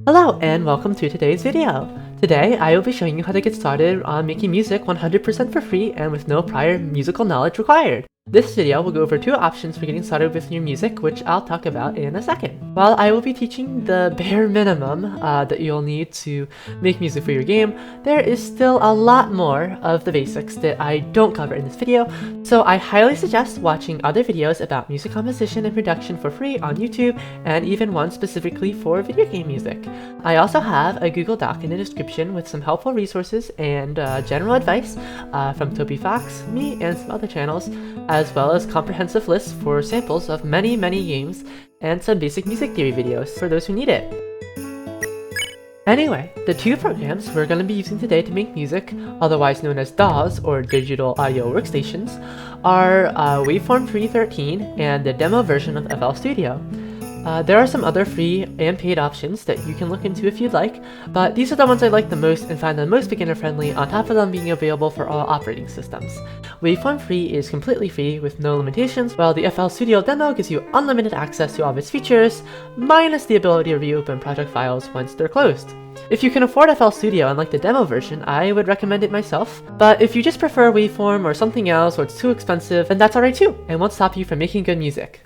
Hello and welcome to today's video. Today I will be showing you how to get started on making music 100% for free and with no prior musical knowledge required. This video will go over two options for getting started with your music, which I'll talk about in a second. While I will be teaching the bare minimum that you'll need to make music for your game, there is still a lot more of the basics that I don't cover in this video, so I highly suggest watching other videos about music composition and production for free on YouTube, and even one specifically for video game music. I also have a Google Doc in the description with some helpful resources and general advice from Toby, me, and some other channels, as well as comprehensive lists for samples of many games and some basic music theory videos for those who need it. Anyway, the two programs we're going to be using today to make music, otherwise known as DAWs or Digital Audio Workstations, are Waveform 313 and the demo version of FL Studio. There are some other free and paid options that you can look into if you'd like, but these are the ones I like the most and find the most beginner friendly, on top of them being available for all operating systems. Waveform Free is completely free with no limitations, while the FL Studio demo gives you unlimited access to all of its features, minus the ability to reopen project files once they're closed. If you can afford FL Studio and like the demo version, I would recommend it myself, but if you just prefer Waveform or something else or it's too expensive, then that's alright too, and won't stop you from making good music.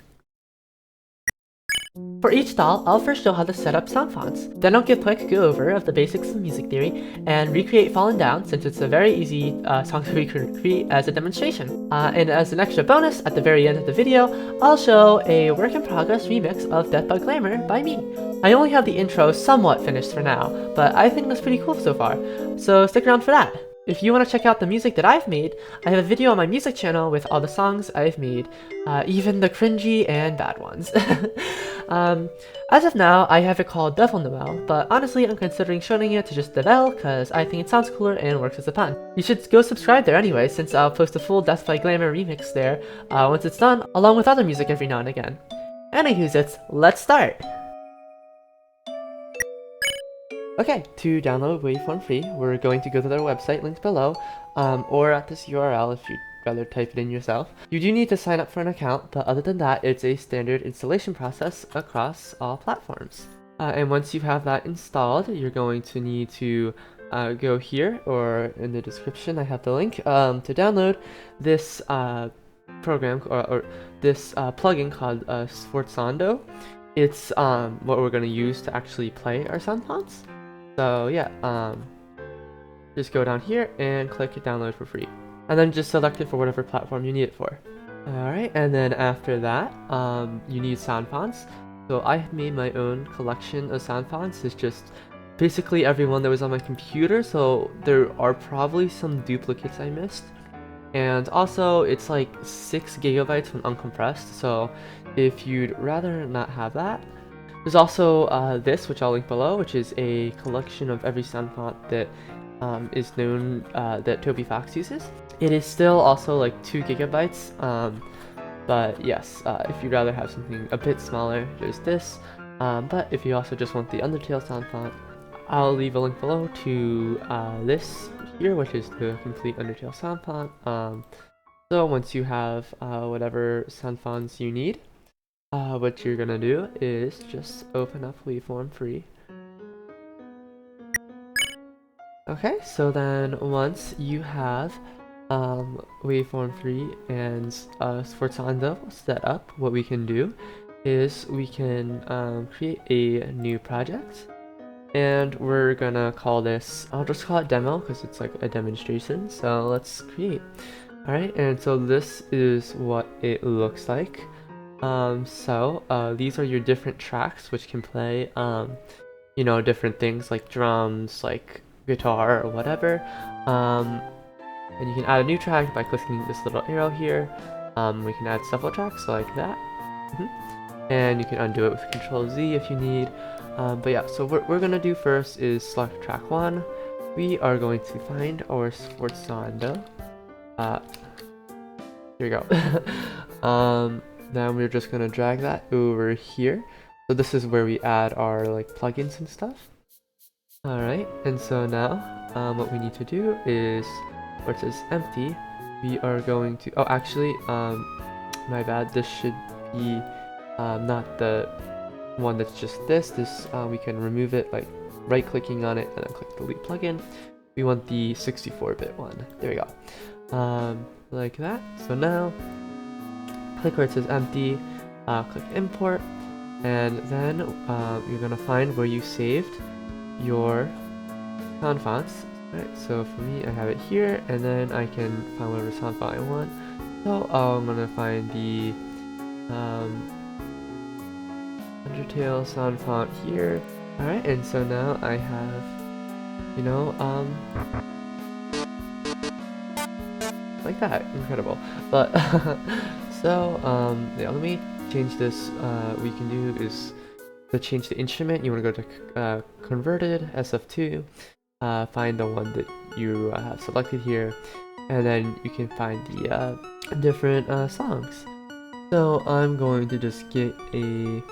For each DAW, I'll first show how to set up Soundfonts, then I'll give a quick go-over of the basics of music theory, and recreate Fallen Down since it's a very easy song to recreate as a demonstration. And as an extra bonus, at the very end of the video, I'll show a work-in-progress remix of Death by Glamour by me. I only have the intro somewhat finished for now, but I think that's pretty cool so far, so stick around for that. If you want to check out the music that I've made, I have a video on my music channel with all the songs I've made, even the cringy and bad ones. As of now, I have it called Devil Noel, but honestly I'm considering shortening it to just Devil because I think it sounds cooler and works as a pun. You should go subscribe there anyway, since I'll post a full Death by Glamour remix there once it's done, along with other music every now and again. Anywhoozits, let's start! Okay, to download Waveform Free, we're going to go to their website linked below, or at this URL if you'd rather type it in yourself. You do need to sign up for an account, but other than that, it's a standard installation process across all platforms. And once you have that installed, you're going to need to go here, or in the description I have the link, to download this program, or this plugin called Sforzando. It's what we're going to use to actually play our Soundfonts. So yeah, just go down here and click download for free. And then just select it for whatever platform you need it for. Alright, and then after that, you need Soundfonts. So I have made my own collection of Soundfonts. It's just basically everyone that was on my computer, so there are probably some duplicates I missed. And also, it's like 6 GB when uncompressed, so if you'd rather not have that, there's also this, which I'll link below, which is a collection of every Soundfont that is known that Toby uses. It is still also like 2 GB, but yes, if you'd rather have something a bit smaller, there's this. But if you also just want the Undertale Soundfont, I'll leave a link below to this here, which is the complete Undertale Soundfont. So once you have whatever Soundfonts you need, what you're gonna do is just open up Waveform Free. Okay, so then once you have Waveform Free and Sforzando set up, what we can do is we can create a new project, and we're gonna call this, I'll just call it demo because it's like a demonstration, so let's create. Alright, and so this is what it looks like. These are your different tracks which can play you know, different things like drums, like guitar or whatever. And you can add a new track by clicking this little arrow here. We can add several tracks like that. And you can undo it with Control Z if you need. But yeah, so what we're gonna do first is select track 1. We are going to find our Sforzando. Here we go. Then we're just gonna drag that over here. So this is where we add our like plugins and stuff. Alright, and so now what we need to do is, where it says empty, we are going to, oh actually, my bad, this should the not the one that's just this. We can remove it like right-clicking on it and then click delete plugin. We want the 64-bit one. There we go. Like that. So now click where it says empty, click import, and then you're gonna find where you saved your sound fonts. Right, so for me, I have it here, and then I can find whatever sound font I want. So I'm gonna find the Undertale sound font here. Alright, and so now I have, you know, like that. Incredible. But so yeah, let me change this. What you can do is to change the instrument, you want to go to converted SF2, find the one that you have selected here, and then you can find the different songs. So I'm going to just get a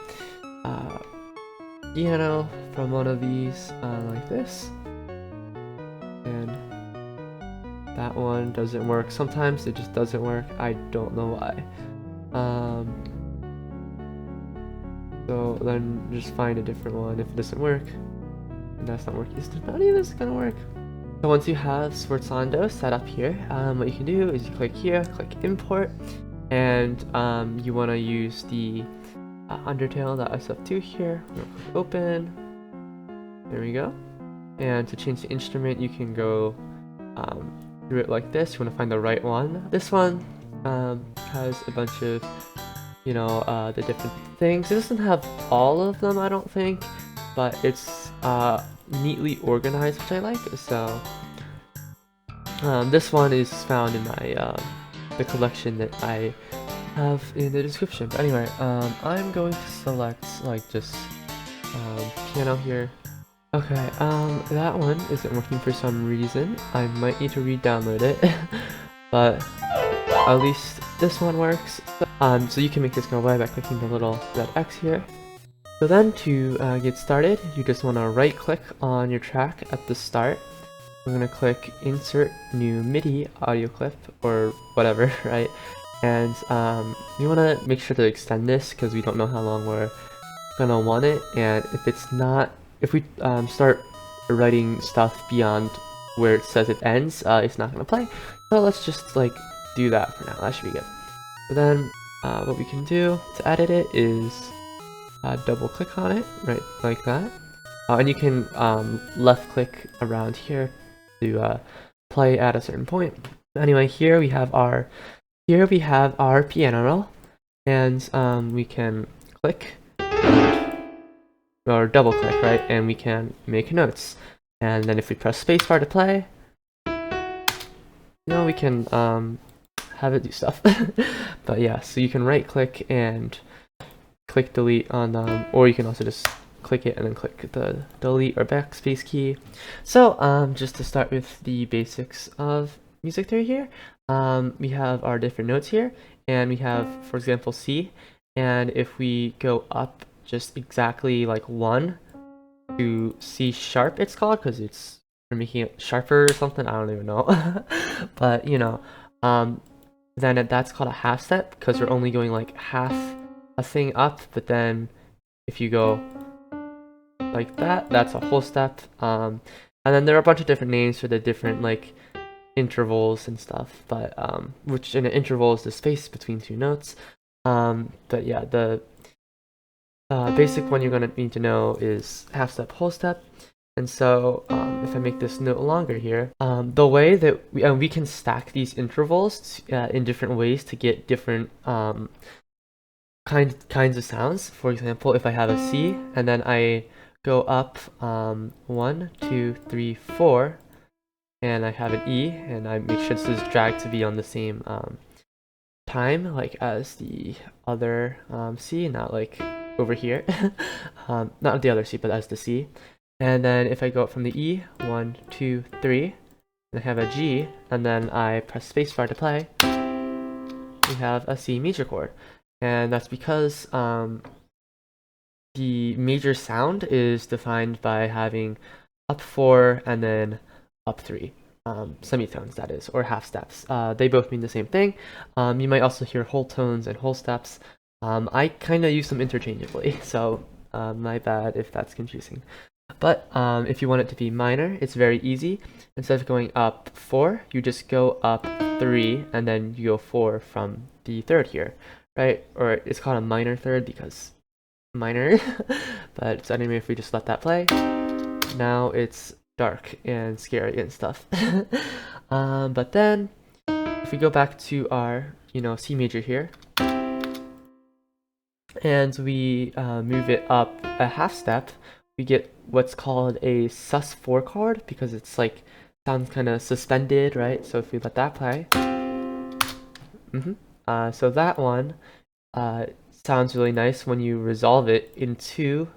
piano from one of these like this, and that one doesn't work. Sometimes it just doesn't work. I don't know why. So then just find a different one if it doesn't work. And that's not working. None of this is gonna work. So once you have Sforzando set up here, what you can do is you click here, click import, and you want to use the Undertale.sf2 here. Click open. There we go. And to change the instrument, you can go through it like this. You want to find the right one. This one has a bunch of, you know, the different things. It doesn't have all of them, I don't think, but it's neatly organized, which I like. So this one is found in my the collection that I have in the description. But anyway, I'm going to select like just piano here. Okay, that one isn't working for some reason. I might need to re-download it, but at least this one works. So you can make this go away by clicking the little red X here. So then to get started, you just want to right click on your track at the start. We're going to click insert new MIDI audio clip or whatever, right? And you want to make sure to extend this because we don't know how long we're going to want it. And if it's not, if we start writing stuff beyond where it says it ends, it's not going to play. So let's just like do that for now. That should be good. So then what we can do to edit it is double click on it, right, like that. And you can left click around here to play at a certain point. Anyway, here we have our piano roll, and we can click or double click, right, and we can make notes. And then if we press spacebar to play, we can have it do stuff. But yeah, so you can right click and click delete on them, or you can also just click it and then click the delete or backspace key. So just to start with the basics of music theory here, we have our different notes here, and we have, for example, C, and if we go up just exactly like 1 to C sharp, it's called, because it's for making it sharper or something, I don't even know. But you know, then that's called a half step, because we're only going like half a thing up. But then if you go like that, that's a whole step. And then there are a bunch of different names for the different like intervals and stuff, but which in an interval is the space between two notes. But yeah, the basic one you're gonna need to know is half step, whole step. And so if I make this note longer here, the way that we can stack these intervals in different ways to get different kinds of sounds. For example, if I have a C and then I go up 1, 2, 3, 4, and I have an E, and I make sure this is dragged to be on the same time like as the other C, not like over here. Not the other C, but as the C. And then if I go up from the E, 1, 2, 3, and I have a G, and then I press spacebar to play, we have a C major chord. And that's because the major sound is defined by having up 4 and then up 3. Semitones, that is, or half steps. They both mean the same thing. You might also hear whole tones and whole steps. I kind of use them interchangeably, so my bad if that's confusing. But if you want it to be minor, it's very easy. Instead of going up 4, you just go up 3, and then you go 4 from the third here, right? Or it's called a minor third because minor. But so anyway, if we just let that play, now it's dark and scary and stuff. But then, if we go back to our, C major here, and we move it up a half step, we get what's called a sus4 chord because it's like sounds kind of suspended, right? So if we let that play, so that one sounds really nice when you resolve it into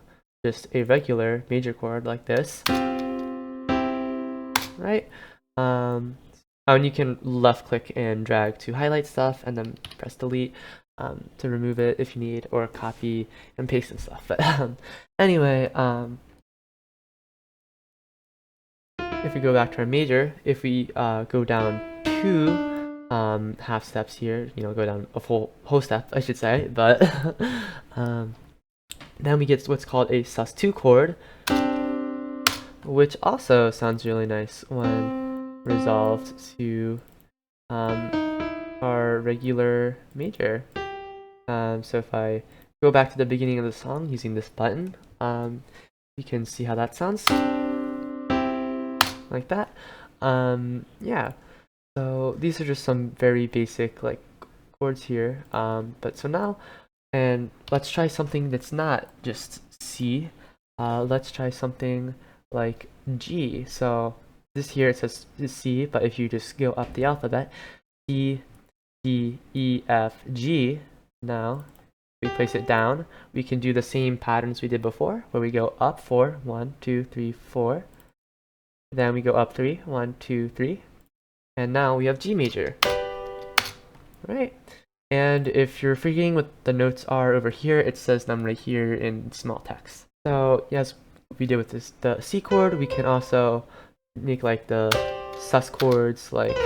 just a regular major chord like this, right? And you can left click and drag to highlight stuff and then press delete to remove it if you need, or copy and paste and stuff. But anyway, if we go back to our major, if we go down 2 half steps here, go down a whole step, I should say, but then we get what's called a sus2 chord, which also sounds really nice when resolved to our regular major. So if I go back to the beginning of the song using this button, you can see how that sounds. Like that. Yeah. So these are just some very basic like chords here. But so now, and let's try something that's not just C. Let's try something like G. So this here it says C, but if you just go up the alphabet, C, D, E, F, G. Now we place it down. We can do the same patterns we did before, where we go up 4, 1, 2, 3, 4. Then we go up 3, 1, 2, 3. And now we have G major. Right? And if you're forgetting what the notes are over here, it says them right here in small text. So yes, we did with this the C chord, we can also make like the sus chords like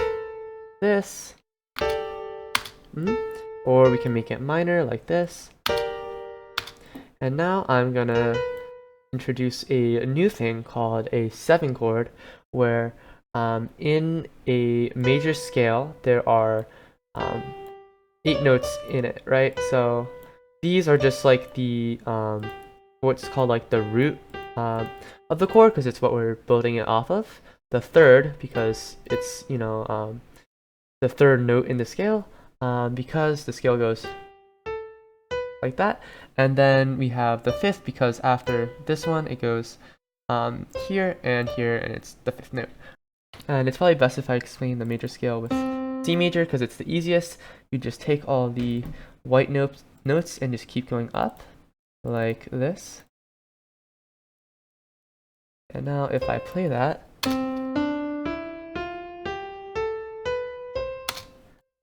this. Or we can make it minor like this. And now I'm gonna introduce a new thing called a 7 chord, where in a major scale there are 8 notes in it, right? So these are just like the what's called like the root of the chord, because it's what we're building it off of. The third, because it's the third note in the scale, because the scale goes like that. And then we have the 5th, because after this one it goes here, and it's the 5th note. And it's probably best if I explain the major scale with C major, because it's the easiest. You just take all the white notes and just keep going up like this. And now if I play that,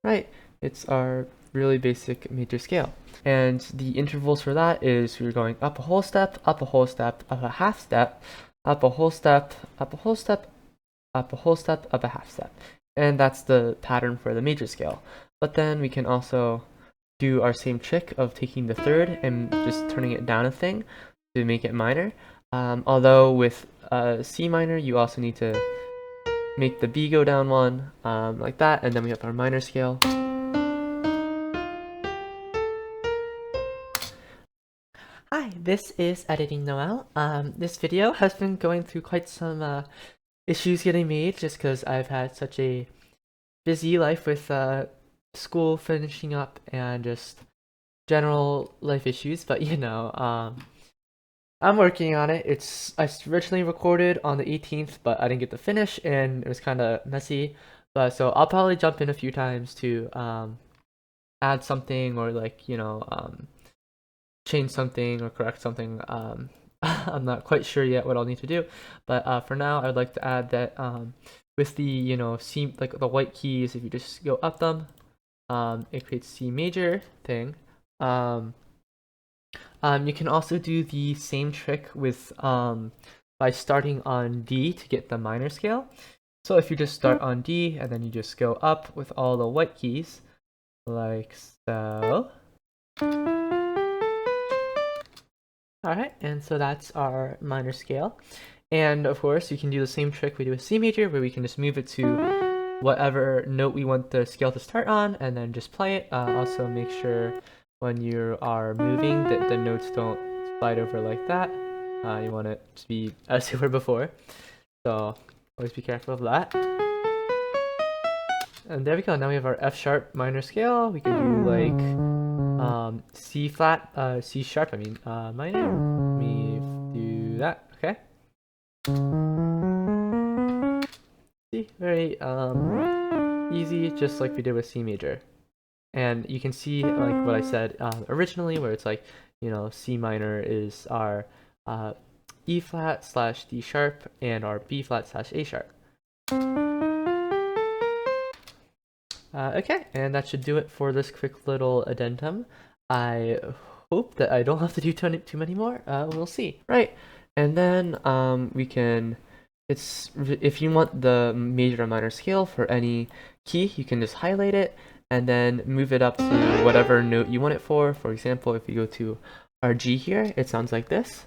right, it's our really basic major scale. And the intervals for that is we're going up a whole step, up a whole step, up a half step, up a whole step, up a whole step, up a whole step, up a half step. And that's the pattern for the major scale. But then we can also do our same trick of taking the third and just turning it down a thing to make it minor. Although with C minor, you also need to make the B go down one, like that, and then we have our minor scale. Hi, this is Editing Noel. This video has been going through quite some issues getting made, just because I've had such a busy life with school finishing up and just general life issues, but I'm working on it. I originally recorded on the 18th, but I didn't get to finish, and it was kind of messy. But so I'll probably jump in a few times to add something, or like change something or correct something. I'm not quite sure yet what I'll need to do, but for now I'd like to add that with the C, like the white keys, if you just go up them, it creates C major thing. You can also do the same trick with by starting on D to get the minor scale. So if you just start on D and then you just go up with all the white keys, like so. Alright, and so that's our minor scale. And of course, you can do the same trick we do with C major, where we can just move it to whatever note we want the scale to start on, and then just play it. Also, make sure when you are moving that the notes don't slide over like that. You want it to be as they were before. So always be careful of that. And there we go. Now we have our F sharp minor scale. We can do like C flat, C sharp. Minor. Let me do that. Okay. See, very easy, just like we did with C major. And you can see like what I said originally, where it's like, you know, C minor is our E flat slash D sharp, and our B flat slash A sharp. Okay, and that should do it for this quick little addendum. I hope that I don't have to do too many more. We'll see. Right, and then we can. If you want the major or minor scale for any key, you can just highlight it and then move it up to whatever note you want it for. For example, if we go to our G here, it sounds like this.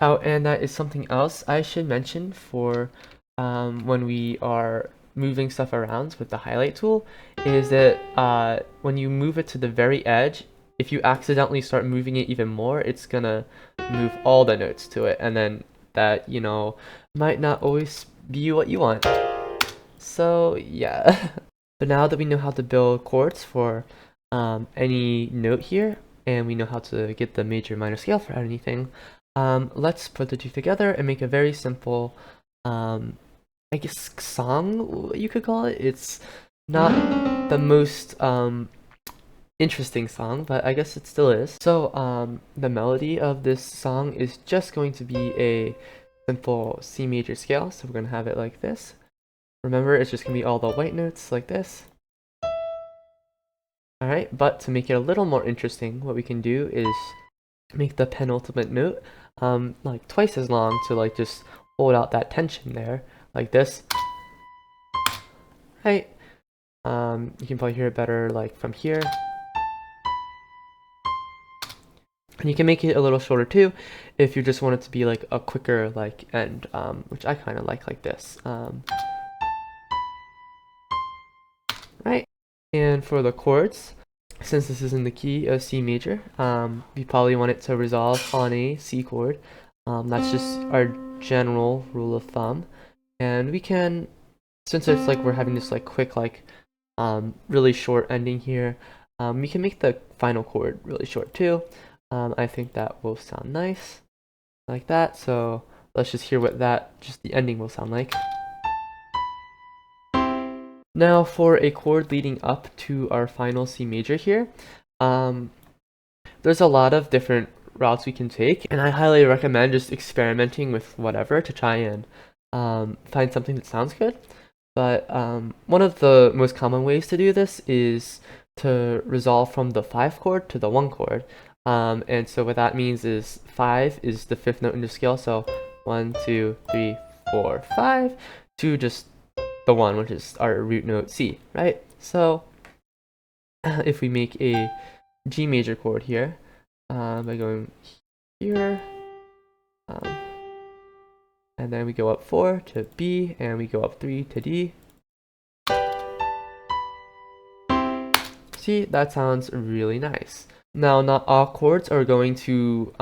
Oh, and that is something else I should mention for when we are moving stuff around with the highlight tool, is that when you move it to the very edge, if you accidentally start moving it even more, it's gonna move all the notes to it, and then that, you know, might not always be what you want. So yeah. But now that we know how to build chords for any note here, and we know how to get the major minor scale for anything, let's put the two together and make a very simple I guess song, you could call it. It's not the most interesting song, but I guess it still is. So the melody of this song is just going to be a simple C major scale, so we're going to have it like this. Remember, it's just going to be all the white notes like this. Alright, but to make it a little more interesting, what we can do is make the penultimate note like twice as long to like just hold out that tension there, like this. Right. You can probably hear it better like from here. And you can make it a little shorter too if you just want it to be like a quicker like end, which I kind of like this. Right. And for the chords, since this is in the key of C major, you probably want it to resolve on a C chord. That's just our general rule of thumb. And we can, since it's like we're having this like quick like really short ending here, we can make the final chord really short too. I think that will sound nice like that. So let's just hear what just the ending will sound like. Now for a chord leading up to our final C major here, there's a lot of different routes we can take, and I highly recommend just experimenting with whatever to try and find something that sounds good. But one of the most common ways to do this is to resolve from the 5 chord to the 1 chord. And so what that means is 5 is the 5th note in the scale, so 1, 2, 3, 4, 5, to just the 1, which is our root note C, right? So if we make a G major chord here, by going here, and then we go up 4 to B, and we go up 3 to D. See, that sounds really nice. Now, not all chords are going to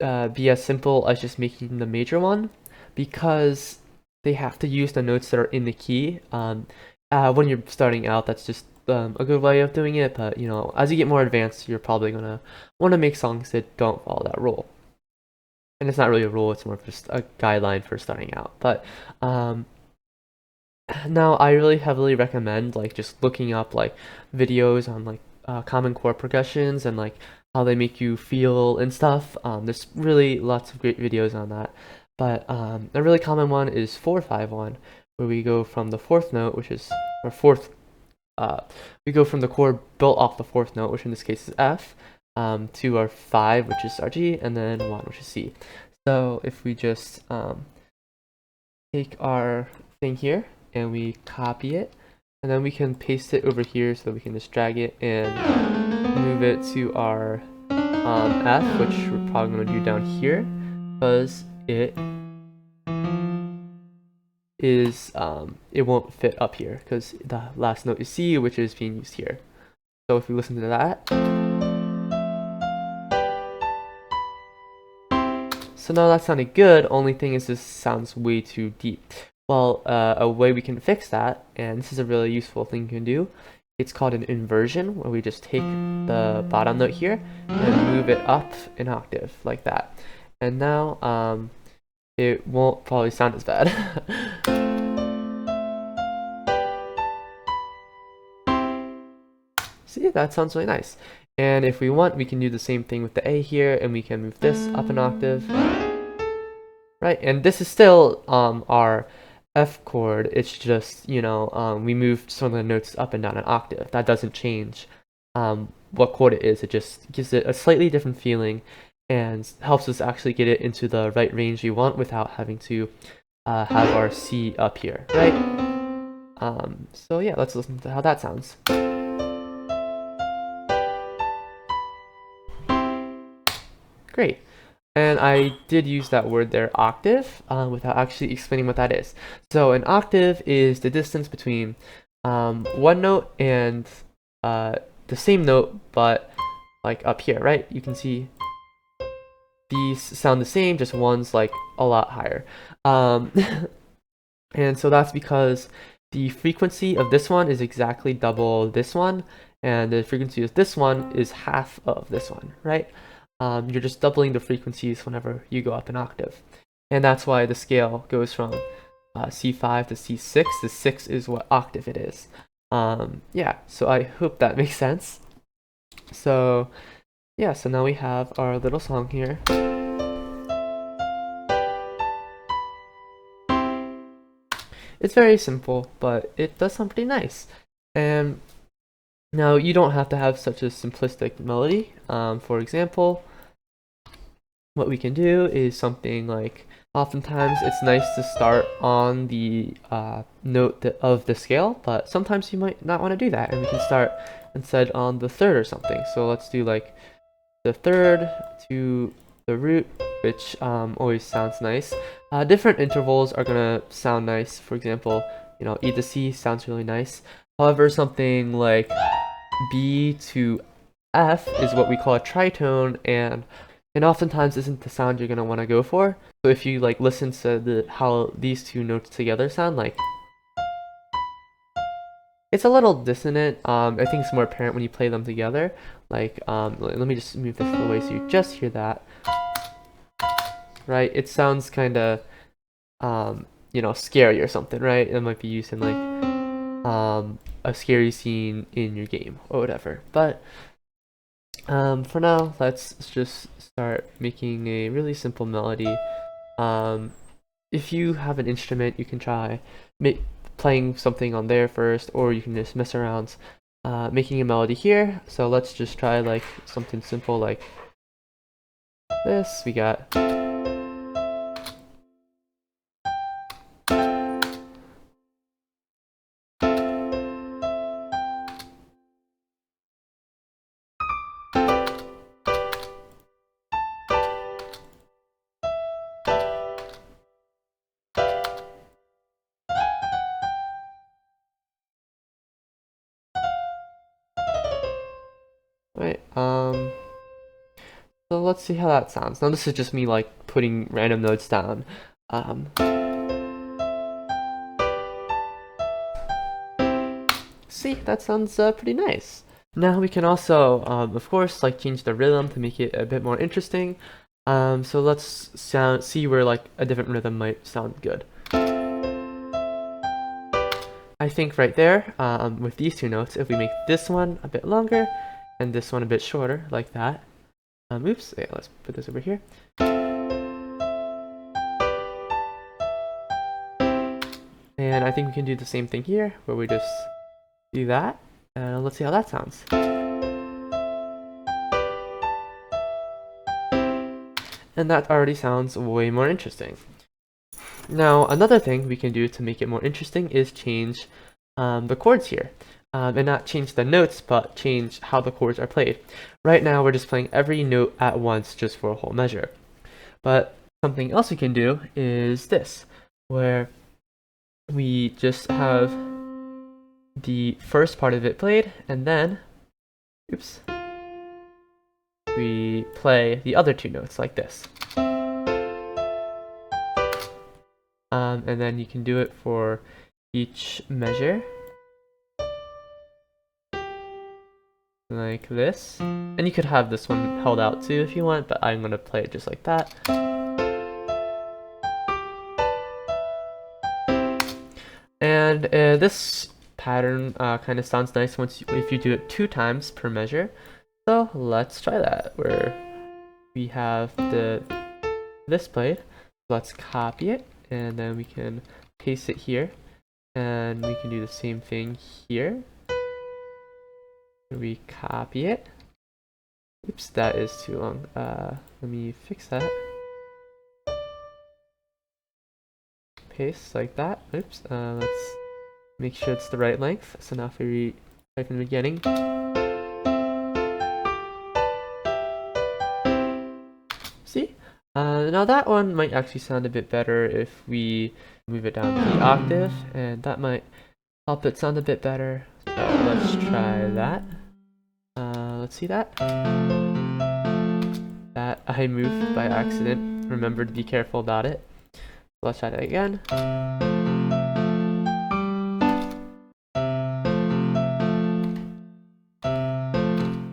be as simple as just making the major one, because they have to use the notes that are in the key. When you're starting out, that's just a good way of doing it, but you know, as you get more advanced, you're probably gonna want to make songs that don't follow that rule. And it's not really a rule, it's more of just a guideline for starting out. But now I really heavily recommend like just looking up like videos on like common chord progressions and like how they make you feel and stuff. There's really lots of great videos on that. But a really common one is 4-5-1, where we go from the 4th note, which is our 4th. We go from the chord built off the 4th note, which in this case is F, to our 5, which is our G, and then 1, which is C. So if we just take our thing here and we copy it, and then we can paste it over here, so we can just drag it and move it to our F, which we're probably going to do down here, because it is it won't fit up here because the last note is C, which is being used here. So if we listen to that, so now that sounded good. Only thing is this sounds way too deep. Well, a way we can fix that, and this is a really useful thing you can do, it's called an inversion, where we just take the bottom note here and move it up an octave like that. And now it won't probably sound as bad. See, that sounds really nice. And if we want, we can do the same thing with the A here, and we can move this up an octave. Right, and this is still our F chord. It's just, you know, we moved some of the notes up and down an octave. That doesn't change what chord it is. It just gives it a slightly different feeling and helps us actually get it into the right range we want without having to have our C up here, right? So yeah, let's listen to how that sounds. Great. And I did use that word there, octave, without actually explaining what that is. So an octave is the distance between one note and the same note, but like up here, right? You can see these sound the same, just one's like a lot higher. And so that's because the frequency of this one is exactly double this one, and the frequency of this one is half of this one, right? You're just doubling the frequencies whenever you go up an octave. And that's why the scale goes from C5 to C6. The 6 is what octave it is. Yeah, so I hope that makes sense. So yeah, so now we have our little song here. It's very simple, but it does sound pretty nice. And now you don't have to have such a simplistic melody. For example, what we can do is something like, oftentimes it's nice to start on the note of the scale, but sometimes you might not want to do that, and we can start instead on the third or something. So let's do like the third to the root, which always sounds nice. Different intervals are gonna sound nice. For example, you know, E to C sounds really nice. However, something like B to F is what we call a tritone, and oftentimes isn't the sound you're going to want to go for. So if you like listen to how these two notes together sound, like, it's a little dissonant. I think it's more apparent when you play them together. Like, let me just move this away so you just hear that. Right? It sounds kind of, you know, scary or something, right? It might be used in like a scary scene in your game or whatever. But for now, let's just start making a really simple melody. If you have an instrument, you can try playing something on there first, or you can just mess around making a melody here. So let's just try like something simple like this. We got right. So let's see how that sounds. Now this is just me like putting random notes down. See, that sounds pretty nice. Now we can also, of course, like change the rhythm to make it a bit more interesting. So let's see where like a different rhythm might sound good. I think right there, with these two notes, if we make this one a bit longer and this one a bit shorter, like that. Oops, yeah, let's put this over here. And I think we can do the same thing here, where we just do that. And let's see how that sounds. And that already sounds way more interesting. Now, another thing we can do to make it more interesting is change the chords here. and not change the notes, but change how the chords are played. Right now, we're just playing every note at once just for a whole measure. But something else we can do is this, where we just have the first part of it played, and then, oops, we play the other two notes like this. And then you can do it for each measure, like this. And you could have this one held out too if you want, but I'm going to play it just like that. And this pattern kind of sounds nice if you do it 2 times per measure. So let's try that, where we have this played. Let's copy it, and then we can paste it here, and we can do the same thing here. We copy it. Oops, that is too long. Let me fix that. Paste like that. Oops. Let's make sure it's the right length. So now if we start from the beginning. See? Now that one might actually sound a bit better if we move it down the octave, and that might help it sound a bit better. So let's try that. Let's see that. That I moved by accident. Remember to be careful about it. Let's try that again.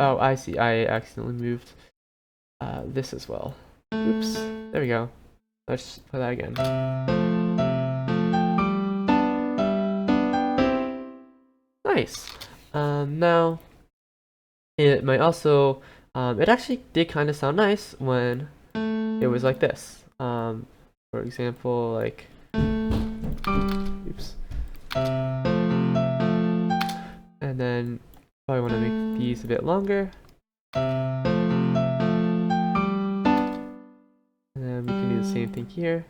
Oh, I see. I accidentally moved this as well. Oops. There we go. Let's play that again. Nice. Now, it might also, it actually did kind of sound nice when it was like this. For example, like, oops. And then probably want to make these a bit longer. And then we can do the same thing here.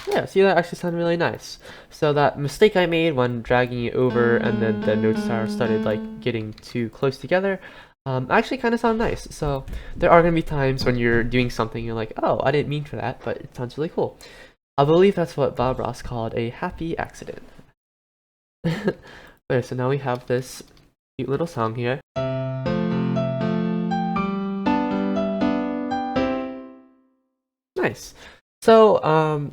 Yeah, see, that actually sounded really nice. So that mistake I made when dragging it over and then the notes started like getting too close together, actually kind of sound nice. So there are going to be times when you're doing something you're like, oh, I didn't mean for that, but it sounds really cool. I believe that's what Bob Ross called a happy accident. Okay, so now we have this cute little song here. Nice. So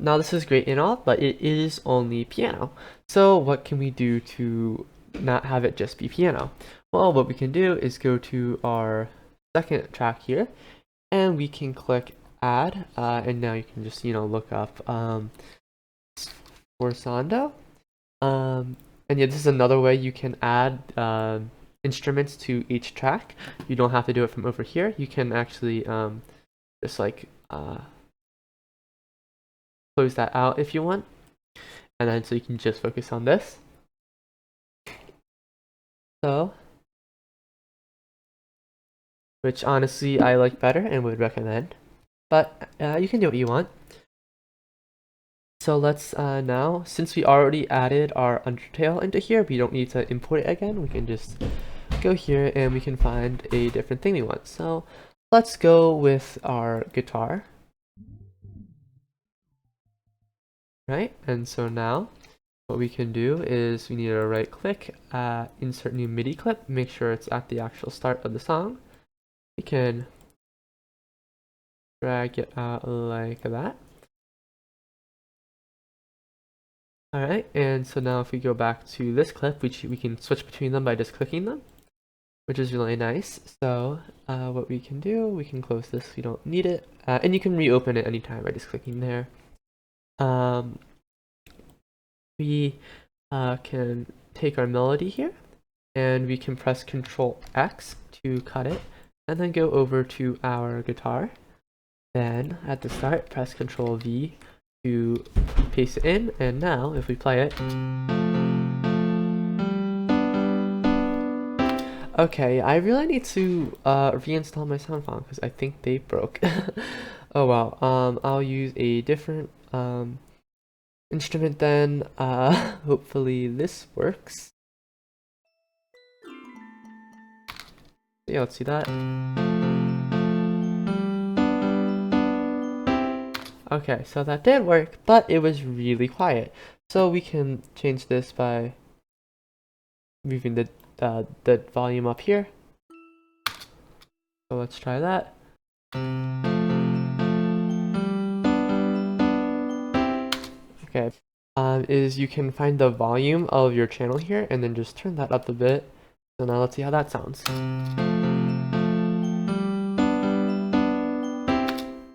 now this is great and all, but it is only piano. So what can we do to not have it just be piano? Well, what we can do is go to our second track here, and we can click add, and now you can just, look up sforzando. And yeah, this is another way you can add instruments to each track. You don't have to do it from over here. You can actually just like close that out if you want, and then so you can just focus on this. So, which honestly I like better and would recommend, but you can do what you want. So let's now, since we already added our Undertale into here, we don't need to import it again. We can just go here and we can find a different thing we want. So let's go with our guitar. Right, and so now what we can do is we need to right click, insert new MIDI clip, make sure it's at the actual start of the song. We can drag it out like that. Alright, and so now if we go back to this clip, we can switch between them by just clicking them, which is really nice. So what we can do, we can close this, we don't need it, and you can reopen it anytime by just clicking there. We can take our melody here, and we can press Ctrl X to cut it, and then go over to our guitar. Then at the start, press Ctrl V to paste it in, and now if we play it, okay, I really need to reinstall my Soundfont because I think they broke. Oh wow, I'll use a different instrument then. Hopefully this works. Yeah, let's see that. Okay, so that did work, but it was really quiet. So we can change this by moving the volume up here. So let's try that. Okay, is you can find the volume of your channel here and then just turn that up a bit. So now let's see how that sounds.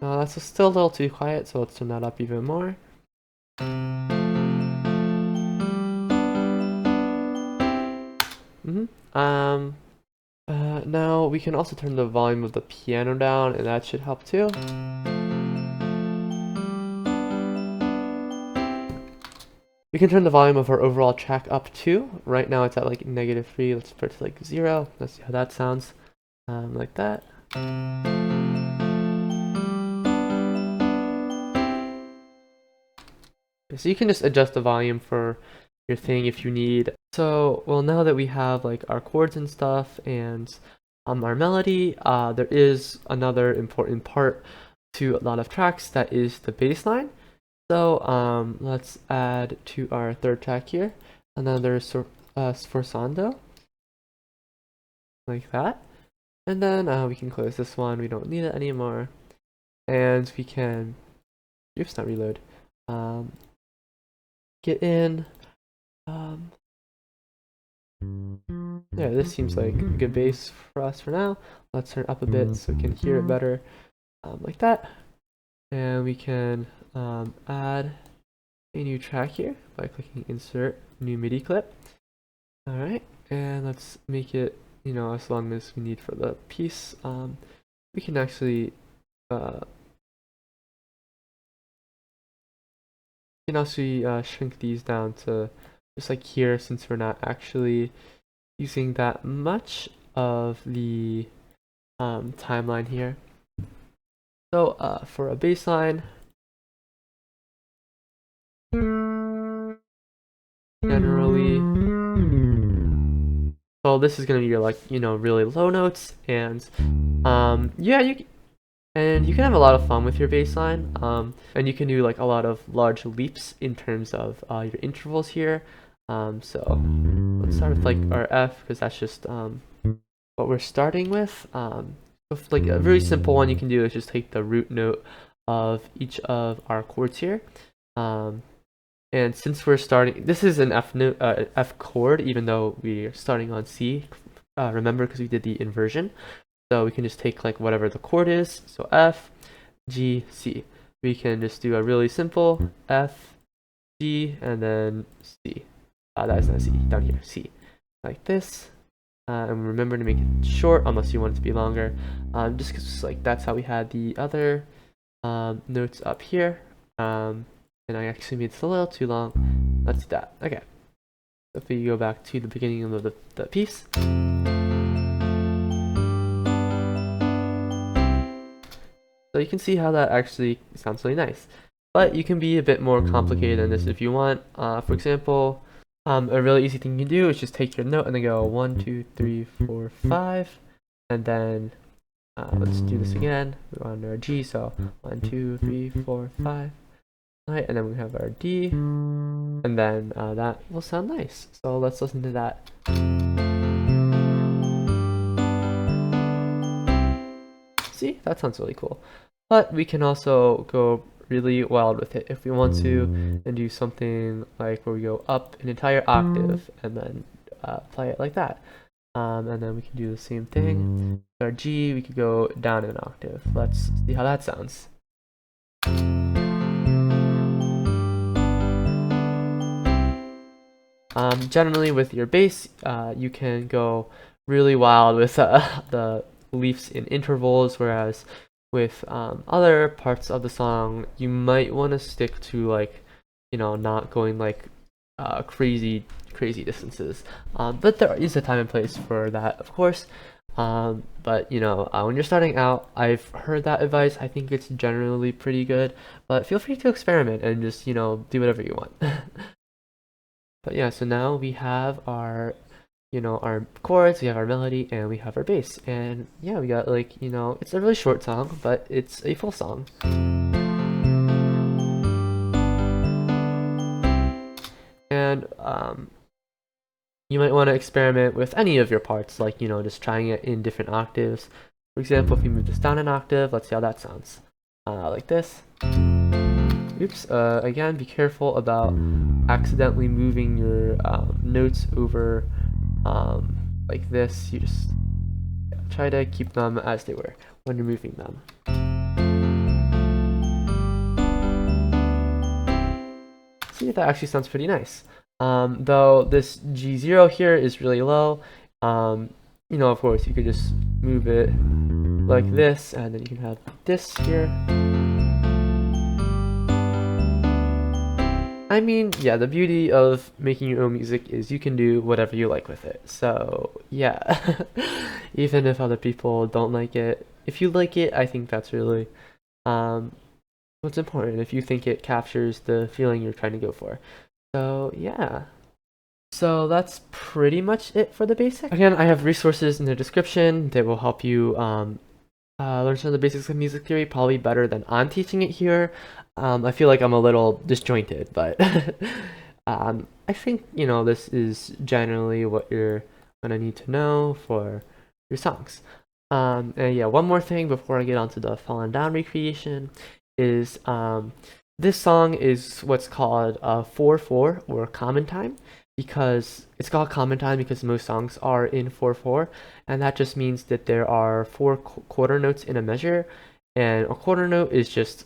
That's still a little too quiet, so let's turn that up even more. Now we can also turn the volume of the piano down, and that should help too. We can turn the volume of our overall track up too. Right now it's at like -3. Let's put it to like 0. Let's see how that sounds. Like that. So you can just adjust the volume for your thing if you need. So, well, now that we have like our chords and stuff and our melody, there is another important part to a lot of tracks, that is the bass line. So let's add to our third track here another sforzando, like that. And then we can close this one, we don't need it anymore. And we can, oops, not reload, get in. Yeah, this seems like a good bass for us for now. Let's turn it up a bit so we can hear it better, like that. And we can add a new track here by clicking insert new MIDI clip. Alright, and let's make it, you know, as long as we need for the piece. We can actually shrink these down to just like here, since we're not actually using that much of the timeline here. So for a bass line, generally, so this is gonna be your, like, you know, really low notes, and yeah, you can have a lot of fun with your bass line, and you can do like a lot of large leaps in terms of your intervals here. So let's start with like our F, because that's just what we're starting with. So like a really simple one you can do is just take the root note of each of our chords here. And since we're starting, this is an F note, F chord, even though we're starting on C. Remember, because we did the inversion. So we can just take like whatever the chord is. So F, G, C. We can just do a really simple F, G, and then C. That is not C, down here, C. Like this. And remember to make it short unless you want it to be longer. Just because like that's how we had the other notes up here. And I actually made this a little too long. Let's do that. Okay. If we go back to the beginning of the piece. So you can see how that actually sounds really nice. But you can be a bit more complicated than this if you want. For example, a really easy thing you can do is just take your note and then go 1, 2, 3, 4, 5. And then let's do this again. We're on our G, so 1, 2, 3, 4, 5. Right, and then we have our D, and then that will sound nice. So let's listen to that. See, that sounds really cool. But we can also go really wild with it if we want to, and do something like where we go up an entire octave and then play it like that. And then we can do the same thing. With our G, we could go down an octave. Let's see how that sounds. Generally with your bass, you can go really wild with the leaps in intervals, whereas with other parts of the song, you might want to stick to, like, you know, not going like crazy distances. But there is a time and place for that, of course. But you know, when you're starting out, I've heard that advice. I think it's generally pretty good, but feel free to experiment and just, you know, do whatever you want. But yeah, so now we have our, you know, our chords, we have our melody, and we have our bass. And yeah, we got like, you know, it's a really short song, but it's a full song. And you might want to experiment with any of your parts, like, you know, just trying it in different octaves. For example, if you move this down an octave, let's see how that sounds. Like this. Oops, again, be careful about accidentally moving your notes over like this. You just try to keep them as they were when you're moving them. See, that actually sounds pretty nice. Though this G0 here is really low, you know, of course, you could just move it like this, and then you can have this here. I mean, yeah, the beauty of making your own music is you can do whatever you like with it. So, yeah, even if other people don't like it, if you like it, I think that's really what's important, if you think it captures the feeling you're trying to go for. So, yeah. So that's pretty much it for the basics. Again, I have resources in the description that will help you learn some of the basics of music theory, probably better than I'm teaching it here. I feel like I'm a little disjointed, but I think, you know, this is generally what you're gonna need to know for your songs. And yeah, one more thing before I get onto the Fallen Down recreation is this song is what's called 4/4 or common time, because it's called common time because most songs are in 4/4, and that just means that there are four quarter notes in a measure, and a quarter note is just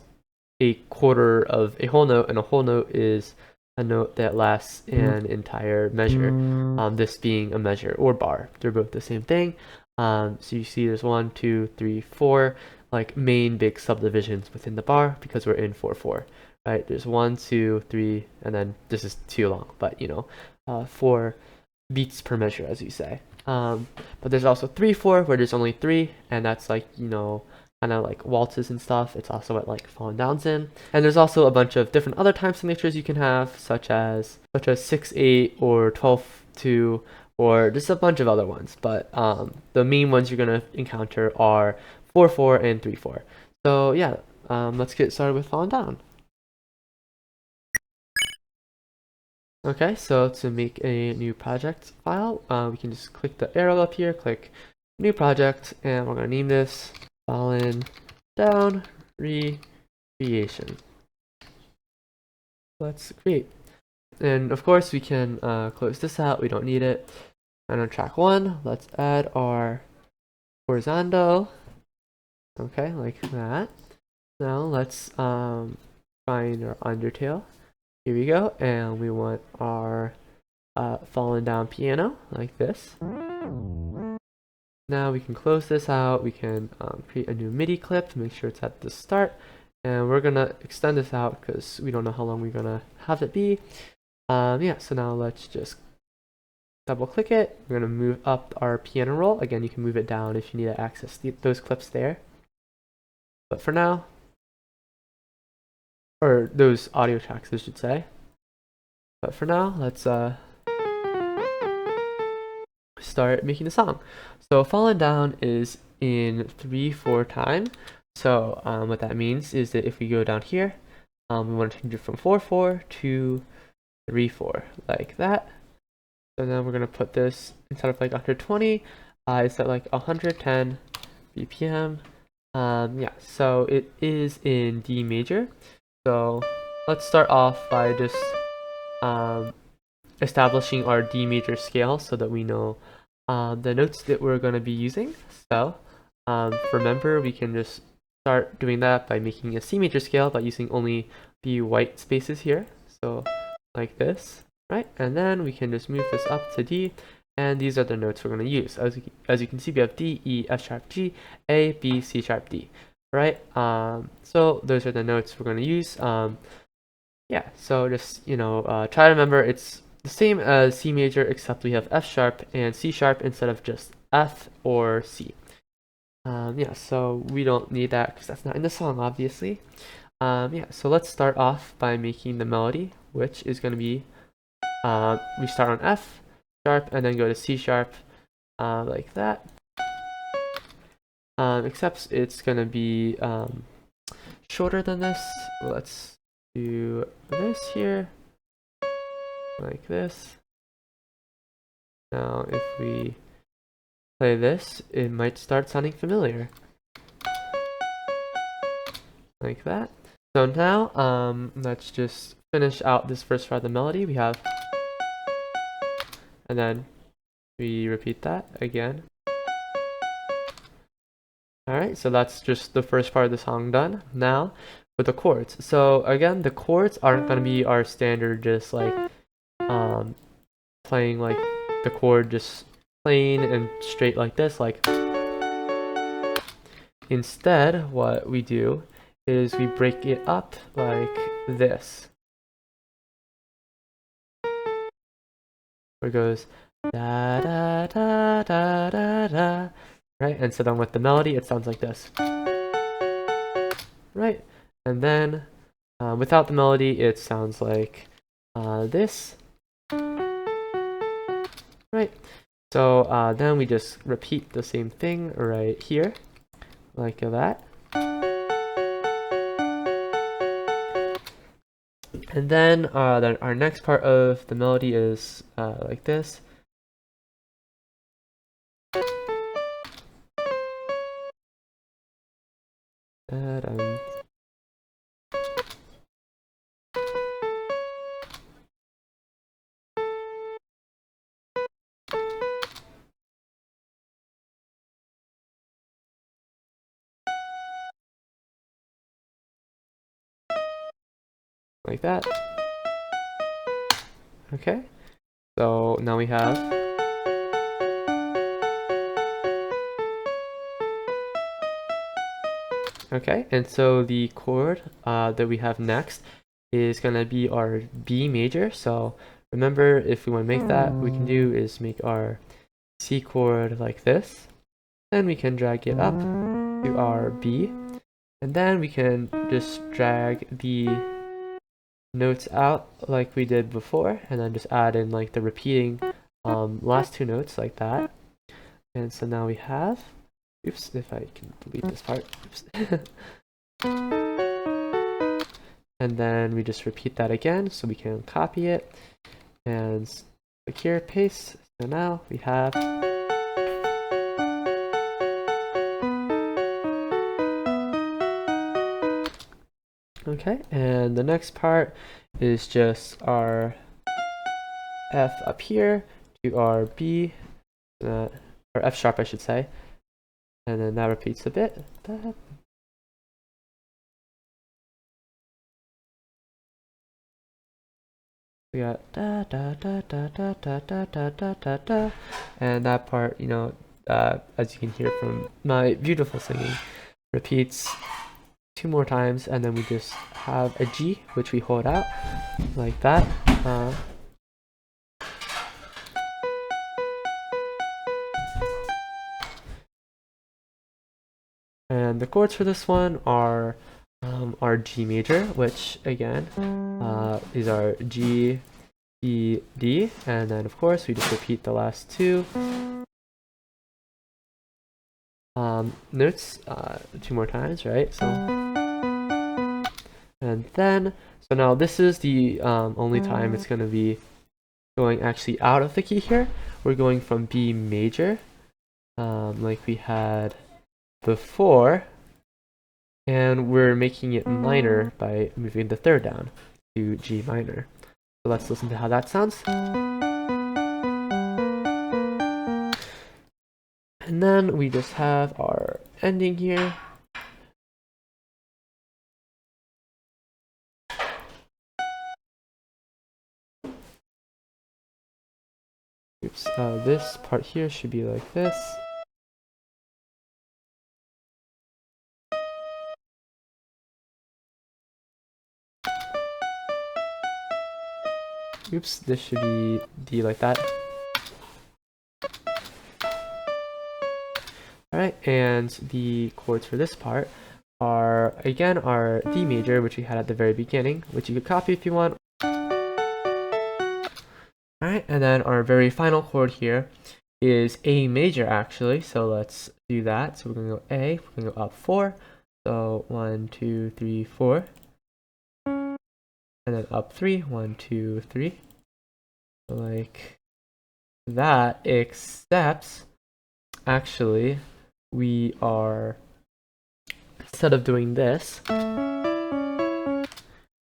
a quarter of a whole note, and a whole note is a note that lasts an entire measure. This being a measure or bar, they're both the same thing. So you see there's 1, 2, 3, 4 like main big subdivisions within the bar because we're in 4/4, right? There's 1, 2, 3, and then this is too long, but you know, 4 beats per measure, as you say. But there's also 3/4 where there's only 3, and that's like, you know, kind of like waltzes and stuff. It's also what like fallen downs in. And there's also a bunch of different other time signatures you can have, such as 6/8 or 12/2, or just a bunch of other ones. But the main ones you're gonna encounter are 4/4 and 3/4. So yeah, let's get started with fallen down. Okay, so to make a new project file, we can just click the arrow up here, click new project, and we're gonna name this Fallen Down Recreation. Let's create. And of course we can close this out, we don't need it. And on track 1, let's add our sforzando. Okay, like that. Now let's find our Undertale. Here we go, and we want our fallen down piano, like this. Now we can close this out, we can create a new MIDI clip, make sure it's at the start, and we're gonna extend this out because we don't know how long we're gonna have it be. Yeah, so now let's just double click it. We're gonna move up our piano roll. Again, you can move it down if you need to access those clips there. But for now, or those audio tracks, I should say. But for now, let's start making the song. So Fallen Down is in 3/4 time. So what that means is that if we go down here, we want to change it from 4/4 to 3/4, like that. So then we're gonna put this, instead of like 120, it's at like 110 BPM. Yeah, so it is in D major. So let's start off by just establishing our D major scale so that we know the notes that we're going to be using. So remember, we can just start doing that by making a C major scale by using only the white spaces here. So like this, right? And then we can just move this up to D, and these are the notes we're going to use. As you can see, we have D, E, F sharp, G, A, B, C sharp, D, right? So those are the notes we're going to use. Yeah, so just, you know, try to remember it's the same as C major, except we have F sharp and C sharp instead of just F or C. Yeah, so we don't need that because that's not in the song, obviously. Yeah, so let's start off by making the melody, which is going to be, we start on F sharp and then go to C sharp, like that. Except it's going to be shorter than this. Let's do this here, like this. Now, if we play this, it might start sounding familiar. Like that. So now, let's just finish out this first part of the melody. We have, and then we repeat that again. Alright, so that's just the first part of the song done. Now, with the chords. So again, the chords aren't going to be our standard, just like, playing like the chord just plain and straight like this. Like, instead, what we do is we break it up like this. Where it goes da da da da da da, right? And so then with the melody, it sounds like this, right? And then without the melody, it sounds like this, right? So then we just repeat the same thing right here, like that. And then our next part of the melody is like this. Like that. Okay, so now we have okay, and so the chord that we have next is gonna be our B major. So remember, if we want to make that, what we can do is make our C chord like this. Then we can drag it up to our B, and then we can just drag the notes out like we did before, and then just add in like the repeating last two notes like that. And so now we have, oops, if I can delete this part, oops. And then we just repeat that again, so we can copy it and click here, paste. So now we have okay, and the next part is just our F up here to our B, or F sharp, I should say, and then that repeats a bit. We got da da da da da da da da da da da, and that part, you know, as you can hear from my beautiful singing, repeats 2 more times, and then we just have a G, which we hold out like that. And the chords for this one are our G major, which again is our G, E, D, and then of course we just repeat the last 2 notes 2 more times, right? So, and then, so now this is the only time it's going to be going actually out of the key here. We're going from B major, like we had before, and we're making it minor by moving the 3rd down to G minor. So let's listen to how that sounds. And then we just have our ending here. Oops, this part here should be like this. Oops, this should be D like that. Alright, and the chords for this part are, again, our D major, which we had at the very beginning, which you could copy if you want. Alright, and then our very final chord here is A major, actually, so let's do that. So we're going to go A, we're going to go up 4, so 1, 2, 3, 4, and then up 3, 1, 2, 3, so like that, except, actually, we are, instead of doing this,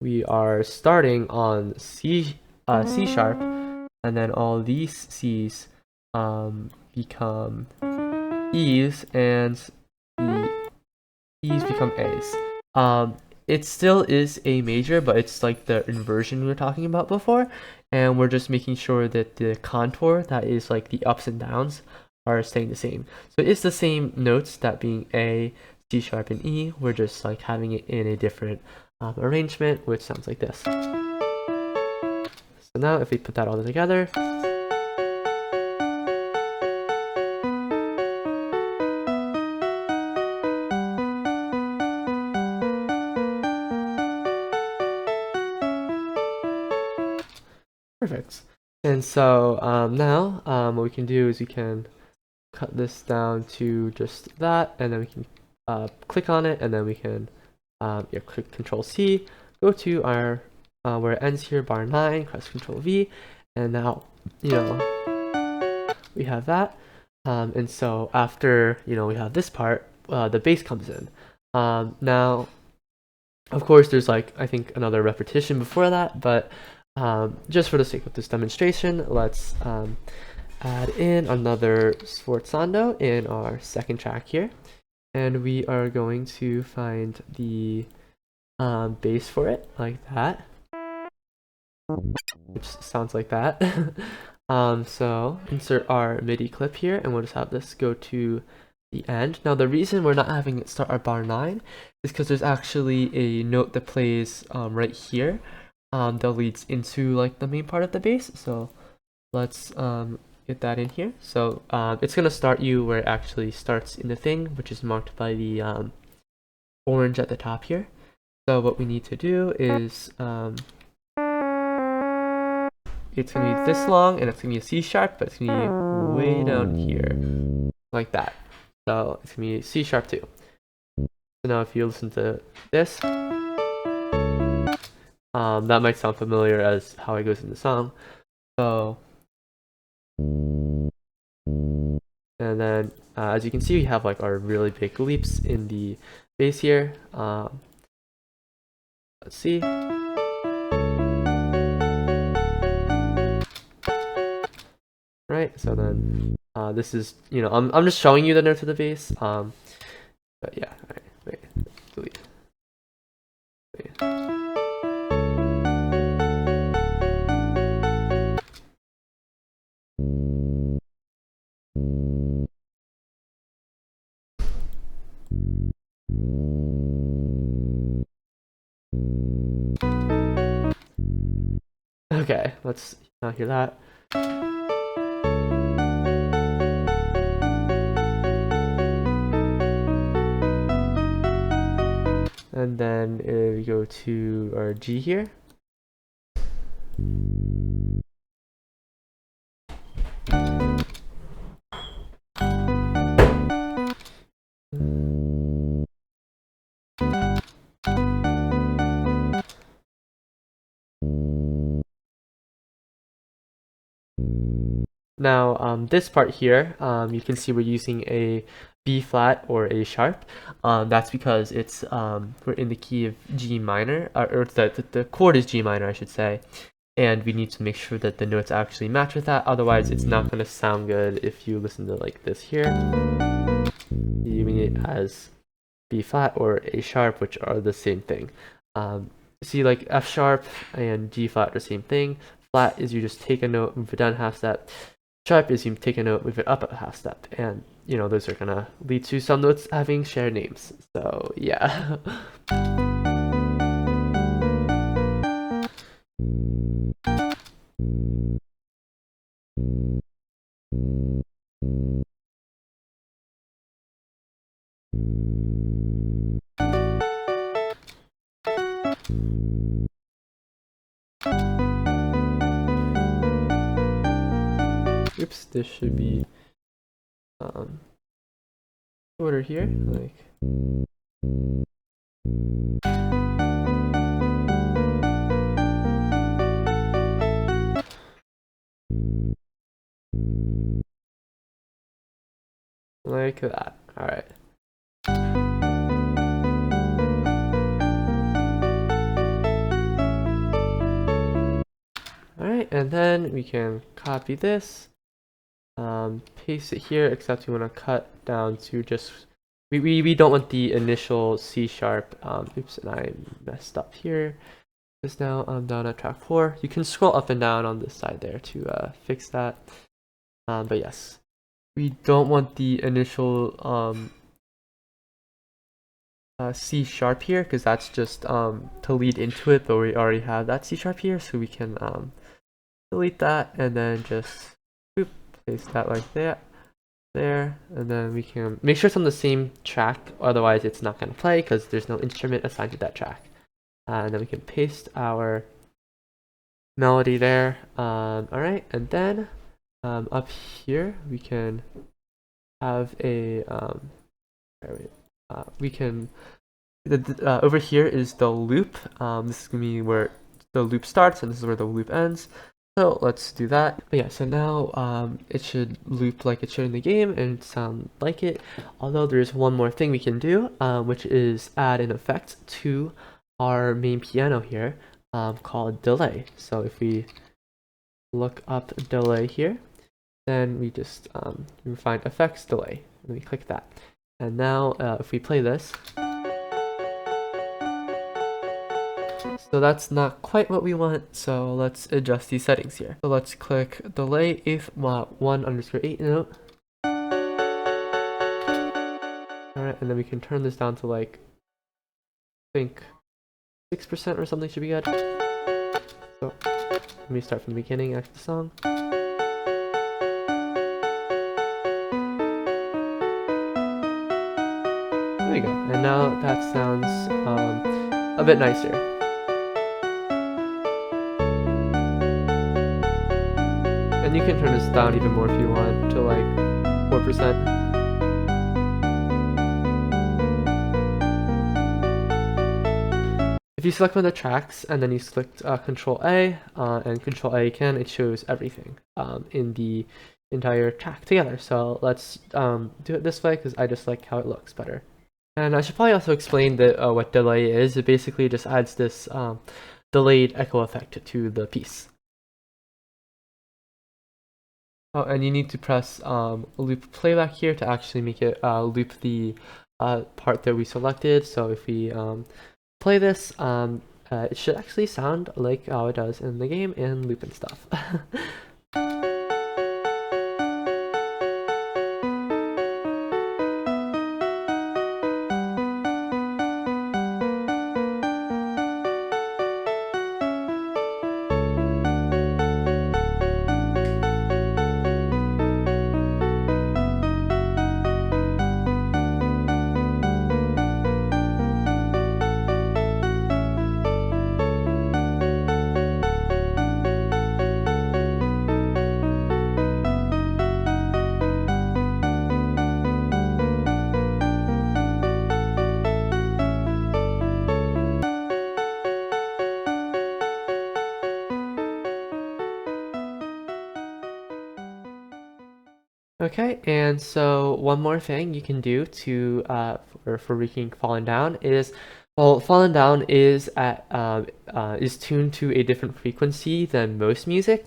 we are starting on C sharp, and then all these C's become E's, and the E's become A's. It still is A major, but it's like the inversion we were talking about before, and we're just making sure that the contour, that is like the ups and downs, are staying the same. So it's the same notes, that being A, C sharp, and E. We're just like having it in a different arrangement, which sounds like this. So now if we put that all together, perfect. And so now what we can do is we can cut this down to just that, and then we can click on it, and then we can click Control C, go to our where it ends here, bar 9, press Control V, and now we have that. And so after we have this part, the bass comes in. Now, of course, there's like I think another repetition before that, but just for the sake of this demonstration, let's add in another sforzando in our second track here, and we are going to find the bass for it, like that, which sounds like that. So insert our MIDI clip here, and we'll just have this go to the end. Now the reason we're not having it start at bar 9 is because there's actually a note that plays right here that leads into like the main part of the bass. So let's get that in here. So it's gonna start you where it actually starts in the thing, which is marked by the orange at the top here. So what we need to do is it's gonna be this long, and it's gonna be a C sharp, but it's gonna be way down here, like that. So it's gonna be C sharp 2. So now if you listen to this, that might sound familiar as how it goes in the song. So, and then as you can see, we have like our really big leaps in the bass here. Let's see. Right, so then this is, I'm just showing you the notes of the bass. But yeah, alright, wait, delete. Wait. Okay, let's not hear that. And then we go to our G here. Now, this part here, you can see we're using a B flat or A sharp. That's because it's we're in the key of G minor, or the chord is G minor, I should say, and we need to make sure that the notes actually match with that. Otherwise, it's not going to sound good if you listen to like this here. You mean it as B flat or A sharp, which are the same thing. See, like F sharp and G flat are the same thing. Flat is you just take a note, move it down half step. Sharp is you take a note, move it up a half step, and those are gonna lead to some notes having shared names. So yeah. oops, this should be shorter here, like. Like that. Alright. Alright, and then we can copy this, paste it here, except we want to cut down to just, we don't want the initial C sharp. Oops, and I messed up here. Just now I'm down at track 4. You can scroll up and down on this side there to fix that. But yes, we don't want the initial C sharp here, because that's just to lead into it, but we already have that C sharp here, so we can delete that and then just paste that like that there, and then we can make sure it's on the same track, otherwise it's not going to play because there's no instrument assigned to that track. And then we can paste our melody there. Alright, and then up here we can have a we can over here is the loop. This is gonna be where the loop starts and this is where the loop ends. So let's do that. But yeah, so now it should loop like it should in the game and sound like it. Although there's one more thing we can do, which is add an effect to our main piano here, called delay. So if we look up delay here, then we just we find effects delay and we click that. And now if we play this, so that's not quite what we want, so let's adjust these settings here. So let's click delay 1/8 note. Alright, and then we can turn this down to like, I think 6% or something should be good. So let me start from the beginning after the song. There we go, and now that sounds a bit nicer. And you can turn this down even more if you want to like 4%. If you select one of the tracks and then you select Control A and Control A again, it shows everything in the entire track together. So let's do it this way because I just like how it looks better. And I should probably also explain that what delay is. It basically just adds this delayed echo effect to the piece. Oh, and you need to press loop playback here to actually make it loop the part that we selected. So if we play this, it should actually sound like how it does in the game and loop and stuff. Okay, and so one more thing you can do to for making Fallen Down is, well, Fallen Down is at is tuned to a different frequency than most music.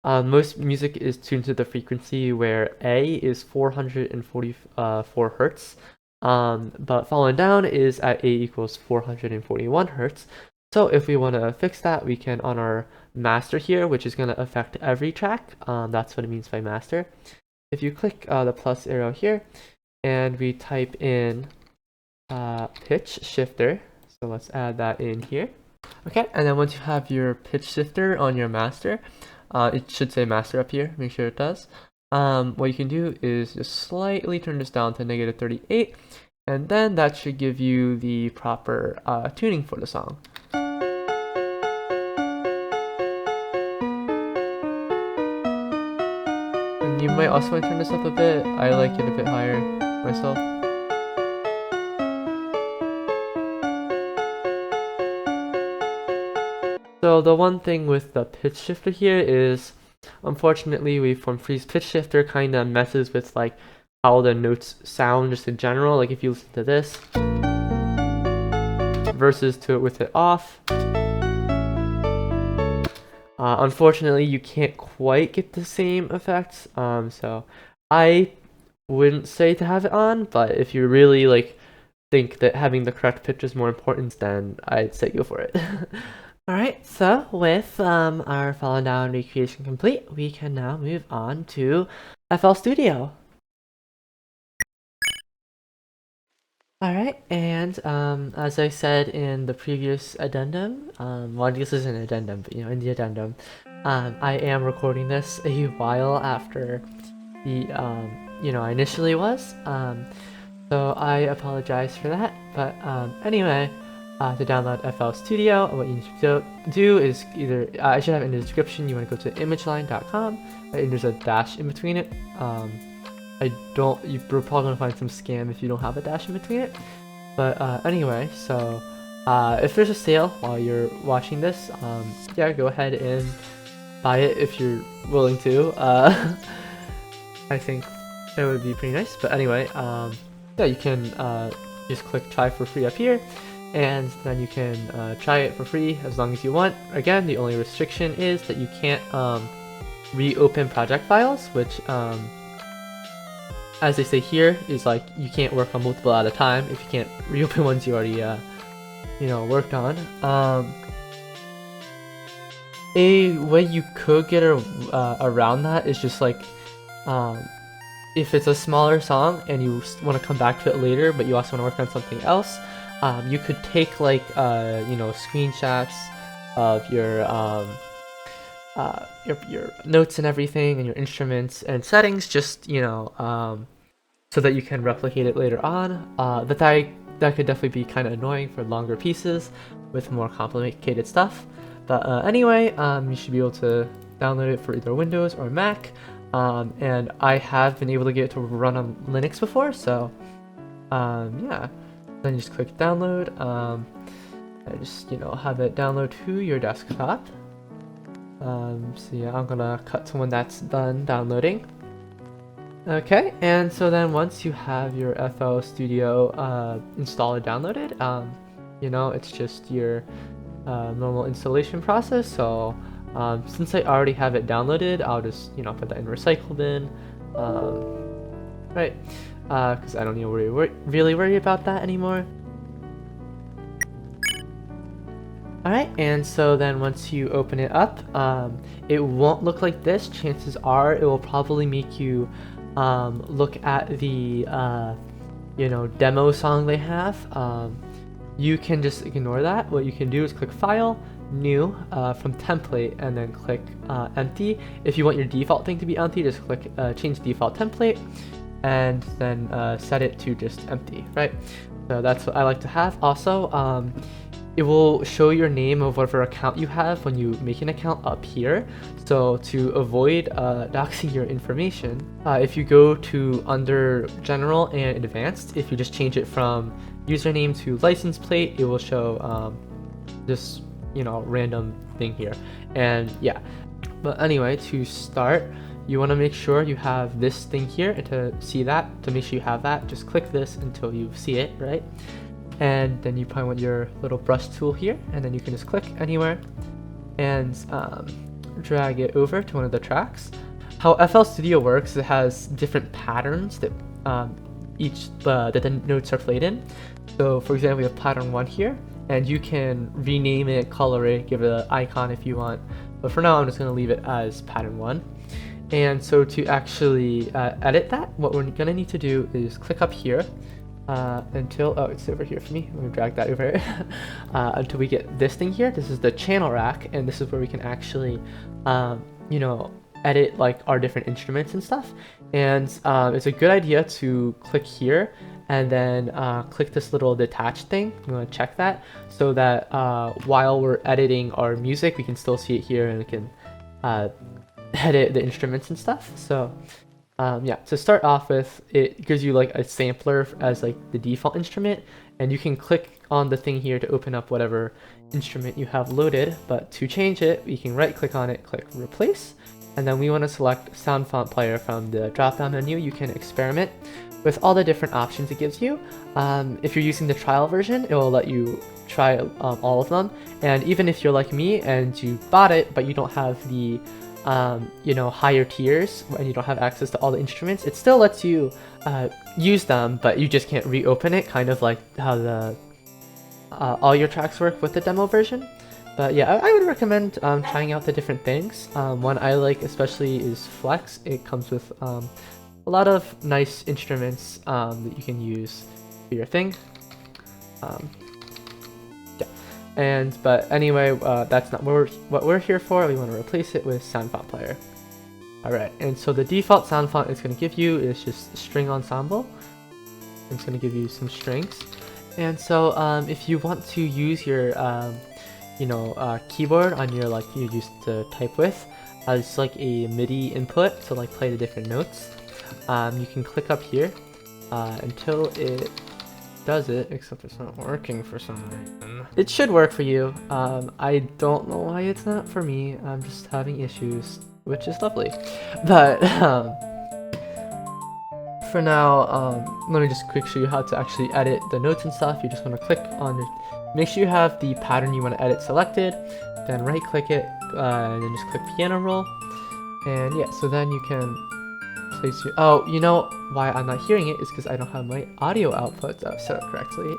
Most music is tuned to the frequency where A is 444 hertz, but Fallen Down is at A equals 441 hertz. So if we want to fix that, we can on our master here, which is going to affect every track. That's what it means by master. If you click the plus arrow here and we type in pitch shifter, so let's add that in here. Okay, and then once you have your pitch shifter on your master, it should say master up here, make sure it does. What you can do is just slightly turn this down to -38, and then that should give you the proper tuning for the song. you might also want to turn this up a bit. I like it a bit higher myself. So the one thing with the pitch shifter here is, unfortunately, Waveform 3's pitch shifter kind of messes with like how the notes sound just in general. Like if you listen to this versus to it with it off, unfortunately you can't quite get the same effects. So I wouldn't say to have it on, but if you really like think that having the correct pitch is more important, then I'd say go for it. Alright, so with our Fallen Down recreation complete, we can now move on to FL Studio. Alright, and as I said in the previous addendum, well, this is an addendum, but in the addendum, I am recording this a while after the, I initially was, so I apologize for that, but anyway, to download FL Studio, what you need to do is either, I should have it in the description, you want to go to imageline.com, and there's a dash in between it. You're probably going to find some scam if you don't have a dash in between it. But anyway, so if there's a sale while you're watching this, yeah, go ahead and buy it if you're willing to. I think that would be pretty nice. But anyway, yeah, you can just click try for free up here, and then you can try it for free as long as you want. Again, the only restriction is that you can't reopen project files, which as they say here, is like you can't work on multiple at a time if you can't reopen ones you already worked on. A way you could get around that is just like if it's a smaller song and you want to come back to it later, but you also want to work on something else, you could take like screenshots of your notes and everything and your instruments and settings, just so that you can replicate it later on. That could definitely be kind of annoying for longer pieces with more complicated stuff. But anyway, you should be able to download it for either Windows or Mac. And I have been able to get it to run on Linux before, so yeah. Then you just click download, and just have it download to your desktop. So yeah, I'm gonna cut to when that's done downloading. Okay, and so then once you have your FL Studio installed and downloaded, it's just your normal installation process. So since I already have it downloaded, I'll just put that in recycle bin, right? Because I don't need to really worry about that anymore. Alright, and so then once you open it up, it won't look like this. Chances are it will probably make you look at the demo song they have. You can just ignore that. What you can do is click File, New, from Template, and then click Empty. If you want your default thing to be empty, just click Change Default Template, and then set it to just empty, right? So that's what I like to have. Also, it will show your name of whatever account you have when you make an account up here. So to avoid doxing your information, if you go to under General and Advanced, if you just change it from username to license plate, it will show this random thing here. And yeah, but anyway, to start, you want to make sure you have this thing here, and to see that, to make sure you have that, just click this until you see it, right? And then you probably want your little brush tool here, and then you can just click anywhere and drag it over to one of the tracks. How FL Studio works, it has different patterns that that the notes are played in. So for example, we have pattern 1 here, and you can rename it, color it, give it an icon if you want, but for now I'm just going to leave it as pattern 1. And so to actually edit that, what we're going to need to do is click up here until, oh, it's over here for me, let me drag that over here, until we get this thing here. This is the channel rack, and this is where we can actually edit like our different instruments and stuff. And it's a good idea to click here and then click this little detached thing. I'm going to check that so that while we're editing our music, we can still see it here, and we can edit the instruments and stuff. So Yeah, to start off with, it gives you like a sampler as like the default instrument, and you can click on the thing here to open up whatever instrument you have loaded. But to change it, we can right click on it, click replace, and then we want to select sound font player from the drop down menu. You can experiment with all the different options it gives you. If you're using the trial version, it will let you try all of them. And even if you're like me and you bought it but you don't have the higher tiers and you don't have access to all the instruments, it still lets you use them, but you just can't reopen it, kind of like how the all your tracks work with the demo version. But yeah, I would recommend trying out the different things. One I like especially is Flex. It comes with a lot of nice instruments that you can use for your thing. Yeah, but anyway, that's not what we're here for. We want to replace it with sound font player. Alright, and so the default sound font it's going to give you is just string ensemble. It's going to give you some strings. And so if you want to use your keyboard on your you used to type with as like a MIDI input to like play the different notes, you can click up here until it does it, except it's not working for some reason. It should work for you. I don't know why it's not for me. I'm just having issues, which is lovely. But for now, let me just quick show you how to actually edit the notes and stuff. You just want to click on it. Make sure you have the pattern you want to edit selected, then right click it, and then just click piano roll. And yeah, so then you can place your, oh, you know why I'm not hearing it is because I don't have my audio output set up correctly.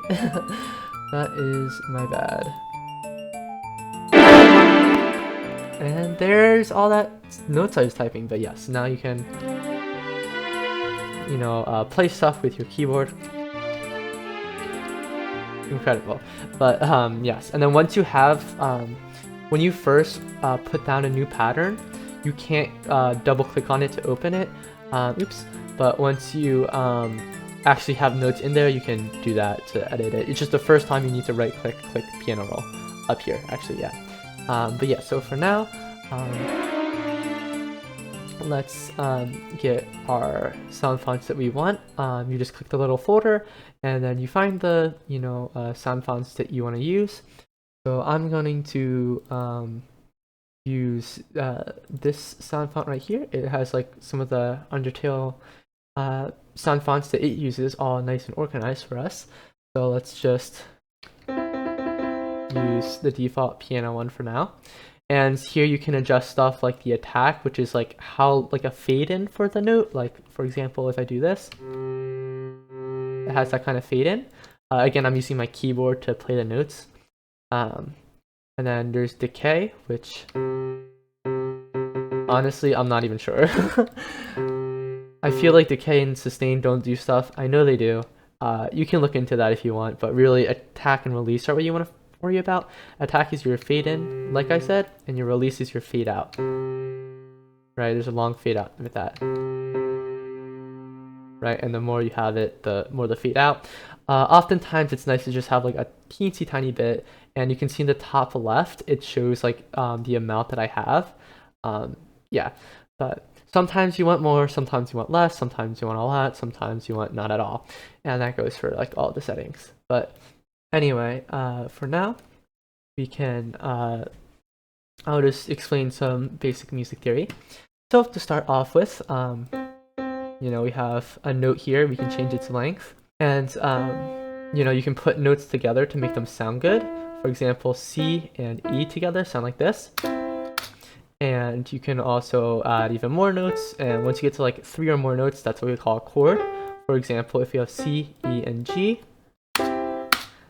That is my bad. And there's all that notes I was typing, but yes, now you can, play stuff with your keyboard. Incredible. But yes, and then once you have, when you first put down a new pattern, you can't double click on it to open it. Oops. But once you actually have notes in there, you can do that to edit it. It's just the first time you need to right click, click piano roll up here, actually, yeah. But yeah, so for now, let's get our sound fonts that we want. You just click the little folder, and then you find the sound fonts that you want to use. So I'm going to use this sound font right here. It has like some of the Undertale sound fonts that it uses, all nice and organized for us. So let's just use the default piano one for now. And here you can adjust stuff like the attack, which is like how a fade in for the note. Like for example, if I do this, it has that kind of fade in. Again, I'm using my keyboard to play the notes. And then there's decay, which honestly, I'm not even sure. I feel like decay and sustain don't do stuff. I know they do. You can look into that if you want, but really attack and release are what you want to worry about. Attack is your fade in, like I said, and your release is your fade out. Right, there's a long fade out with that. Right, and the more you have it, the more the fade out. Oftentimes it's nice to just have like a teensy tiny bit, and you can see in the top left it shows like the amount that I have. Yeah, but sometimes you want more, sometimes you want less, sometimes you want a lot, sometimes you want not at all, and that goes for like all the settings. But anyway, for now we can I'll just explain some basic music theory. So to start off with, we have a note here. We can change its length, and you can put notes together to make them sound good. For example, C and E together sound like this. And you can also add even more notes, and once you get to like 3 or more notes, that's what we call a chord. For example, if you have C, E, and G,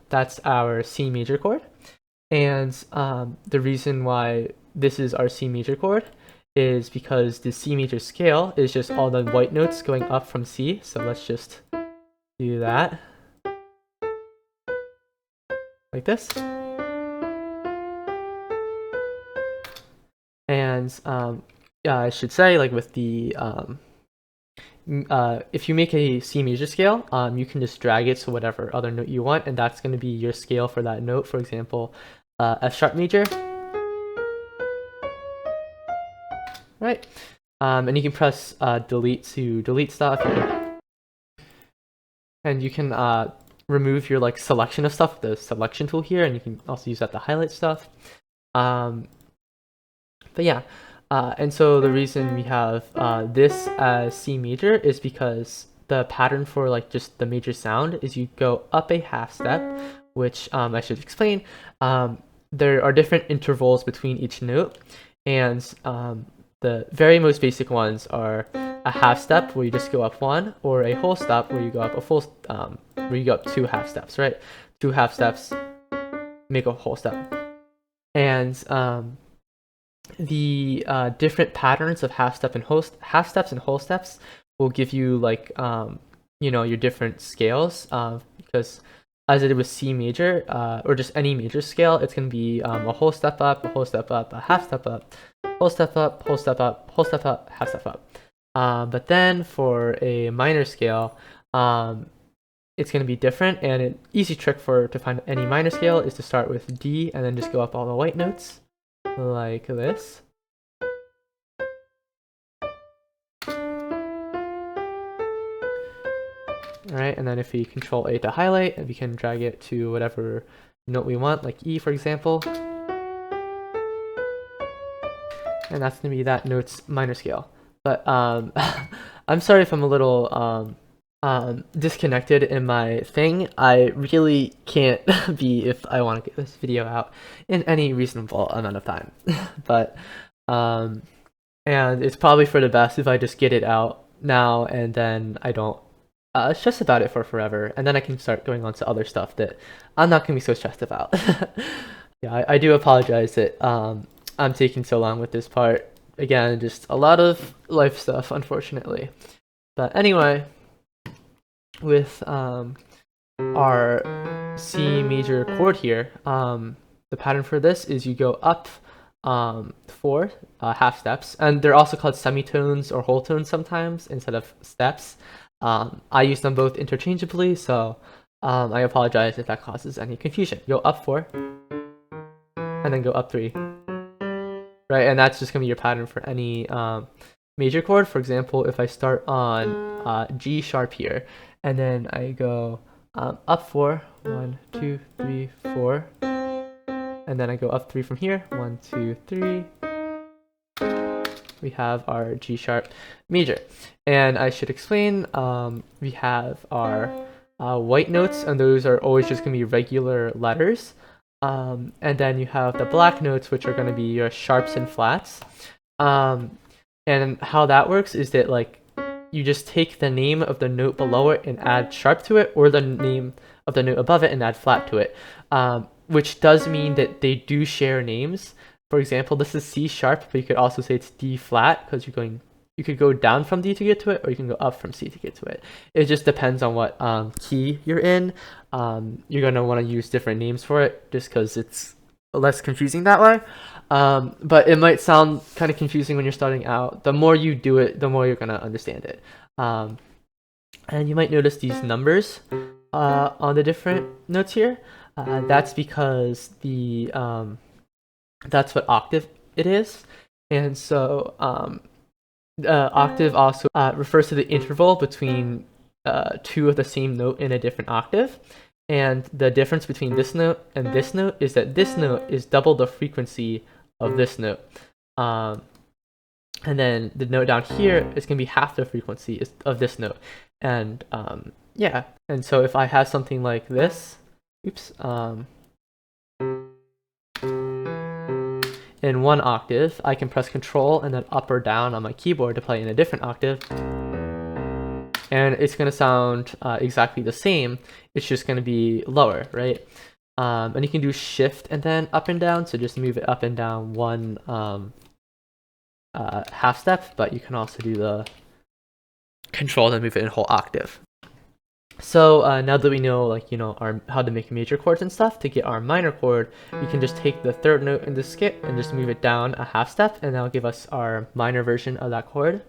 that's our C major chord. And the reason why this is our C major chord is because the C major scale is just all the white notes going up from C. So let's just do that like this. And I should say, like with the if you make a C major scale, you can just drag it to whatever other note you want, and that's going to be your scale for that note. For example, F sharp major. Right. And you can press delete to delete stuff. And you can remove your like selection of stuff, the selection tool here, and you can also use that to highlight stuff. But yeah, and so the reason we have this as C major is because the pattern for like just the major sound is you go up a half step, which I should explain. There are different intervals between each note, and the very most basic ones are a half step where you just go up one, or a whole step where you go up a full, where you go up 2 half steps, right? 2 half steps make a whole step, and the different patterns of half steps and whole steps will give you like your different scales, because as it was C major, or just any major scale, it's going to be a whole step up, a whole step up, a half step up, whole step up, whole step up, whole step up, half step up. But then for a minor scale, it's going to be different, and an easy trick to find any minor scale is to start with D and then just go up all the white notes like this. Alright, and then if we Control A to highlight, and we can drag it to whatever note we want, like E for example. And that's going to be that note's minor scale. But I'm sorry if I'm a little disconnected in my thing. I really can't be if I want to get this video out in any reasonable amount of time. But and it's probably for the best if I just get it out now and then I don't stress about it for forever, and then I can start going on to other stuff that I'm not gonna be so stressed about. Yeah, I do apologize that I'm taking so long with this part. Again, just a lot of life stuff, unfortunately. But anyway, with our C major chord here, the pattern for this is you go up 4 half steps, and they're also called semitones or whole tones sometimes instead of steps. I use them both interchangeably, so I apologize if that causes any confusion. Go up 4, and then go up 3. Right, and that's just going to be your pattern for any major chord. For example, if I start on G sharp here, and then I go up 4, 1, 2, 3, 4, and then I go up 3 from here, 1, 2, 3, we have our G sharp major. And I should explain, we have our white notes, and those are always just going to be regular letters. And then you have the black notes, which are going to be your sharps and flats. And how that works is that like you just take the name of the note below it and add sharp to it, or the name of the note above it and add flat to it, which does mean that they do share names. For example, this is C sharp, but you could also say it's D flat, because you could go down from D to get to it, or you can go up from C to get to it. It just depends on what key you're in. You're going to want to use different names for it, just because it's less confusing that way. But it might sound kind of confusing when you're starting out. The more you do it, the more you're going to understand it. And you might notice these numbers on the different notes here. That's because that's what octave it is. And so octave also refers to the interval between 2 of the same note in a different octave. And the difference between this note and this note is that this note is double the frequency of this note. And then the note down here is going to be half the frequency of this note. And yeah, and so if I have something like this, oops, in one octave, I can press Control and then up or down on my keyboard to play in a different octave. And it's going to sound exactly the same. It's just going to be lower, right? And you can do Shift and then up and down, so just move it up and down one half step, but you can also do the Control and move it in a whole octave. So now that we know, how to make major chords and stuff, to get our minor chord, we can just take the third note in the skip and just move it down a half step, and that'll give us our minor version of that chord.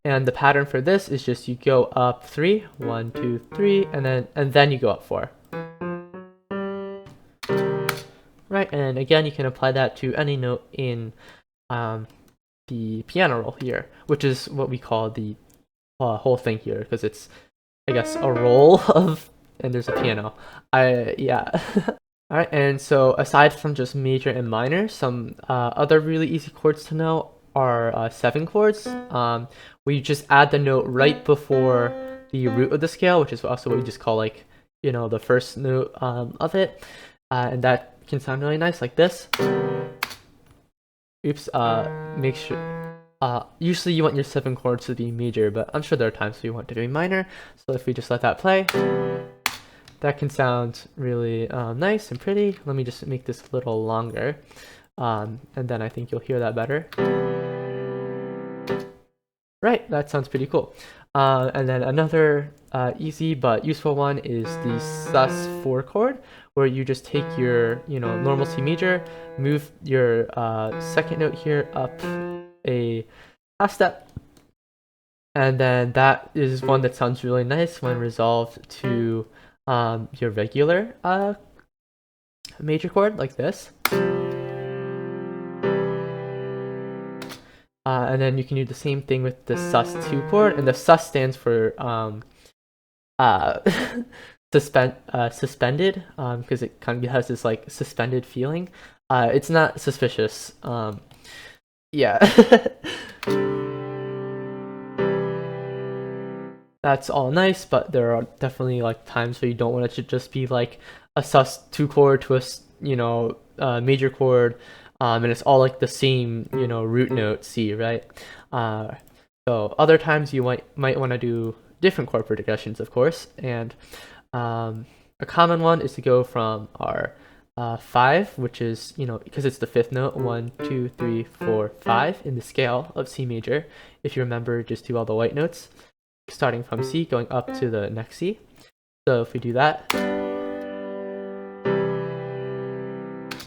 And the pattern for this is just you go up 3, 1, 2, 3, and then you go up 4. Right, and again, you can apply that to any note in the piano roll here, which is what we call the whole thing here, because it's, I guess, a roll of, and there's a piano. Yeah. All right, and so aside from just major and minor, some other really easy chords to know are 7 chords, where you just add the note right before the root of the scale, which is also what we just call, like, you know, the first note of it, and that can sound really nice, like this. Oops. Make sure. Usually you want your 7 chords to be major, but I'm sure there are times you want to be minor. So if we just let that play, that can sound really nice and pretty. Let me just make this a little longer, and then I think you'll hear that better. Right, that sounds pretty cool. And then another easy but useful one is the sus4 chord, where you just take your, you know, normal C major, move your second note here up a half step, and then that is one that sounds really nice when resolved to your regular major chord, like this. And then you can do the same thing with the sus2 chord, and the sus stands for suspended, because it kind of has this like suspended feeling. It's not suspicious. Yeah. That's all nice, but there are definitely like times where you don't want it to just be like a sus2 chord to a, you know, major chord, and it's all like the same, you know, root note C, right? So other times you might want to do different chord progressions, of course, and a common one is to go from our 5, which is, you know, because it's the 5th note, 1, 2, 3, 4, 5 in the scale of C major. If you remember, just do all the white notes, starting from C, going up to the next C. So if we do that,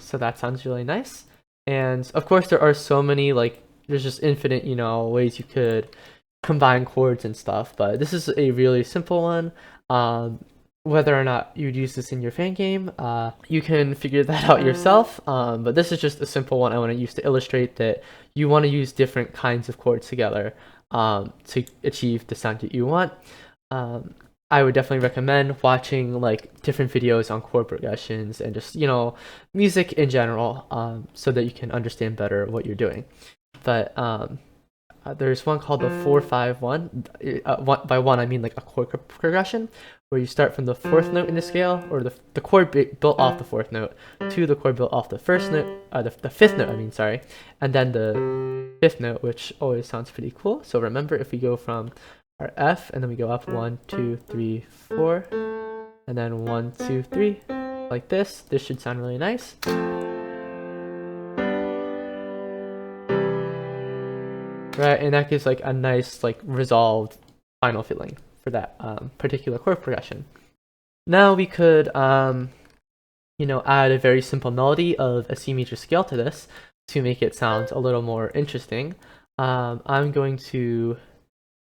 so that sounds really nice. And of course, there are so many, like, there's just infinite, you know, ways you could combine chords and stuff, but this is a really simple one. Whether or not you'd use this in your Fangame, you can figure that out yourself, but this is just a simple one I want to use to illustrate that you want to use different kinds of chords together to achieve the sound that you want. I would definitely recommend watching like different videos on chord progressions and just, you know, music in general, so that you can understand better what you're doing. But there's one called the 4-5-1. By one I mean like a chord progression, where you start from the 4th note in the scale, or the chord built off the 4th note, to the chord built off the 1st note, the 5th note, I mean, sorry, and then the 5th note, which always sounds pretty cool. So remember, if we go from our F and then we go up 1, 2, 3, 4, and then 1, 2, 3, like this should sound really nice. Right, and that gives like a nice like resolved final feeling for that particular chord progression. Now we could you know, add a very simple melody of a C major scale to this to make it sound a little more interesting. I'm going to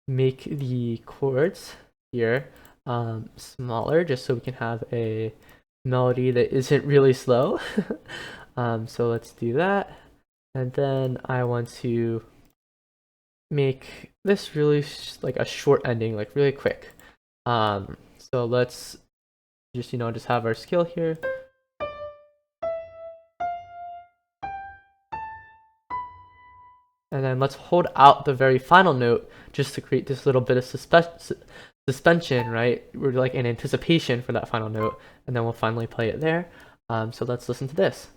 make the chords here smaller, just so we can have a melody that isn't really slow. So let's do that, and then I want to make this really like a short ending, like really quick. So let's just, you know, just have our scale here. And then let's hold out the very final note just to create this little bit of suspension, right? We're like in anticipation for that final note, and then we'll finally play it there. So let's listen to this.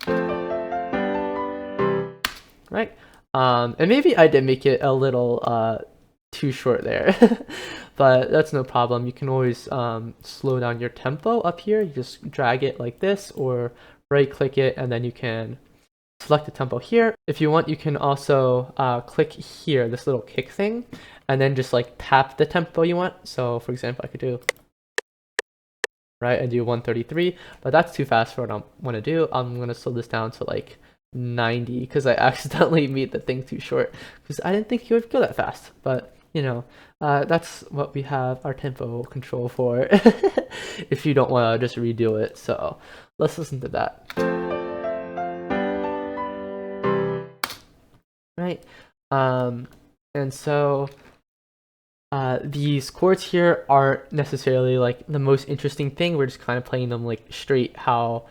Right? And maybe I did make it a little too short there, but that's no problem. You can always slow down your tempo up here. You just drag it like this, or right click it, and then you can select the tempo here. If you want, you can also click here, this little kick thing, and then just like tap the tempo you want. So for example, I could do, right, and do 133, but that's too fast for what I want to do. I'm gonna slow this down to like 90 because I accidentally made the thing too short because I didn't think it would go that fast. But you know, that's what we have our tempo control for if you don't want to just redo it. So let's listen to that. Right. And so these chords here aren't necessarily like the most interesting thing. We're just kind of playing them like straight how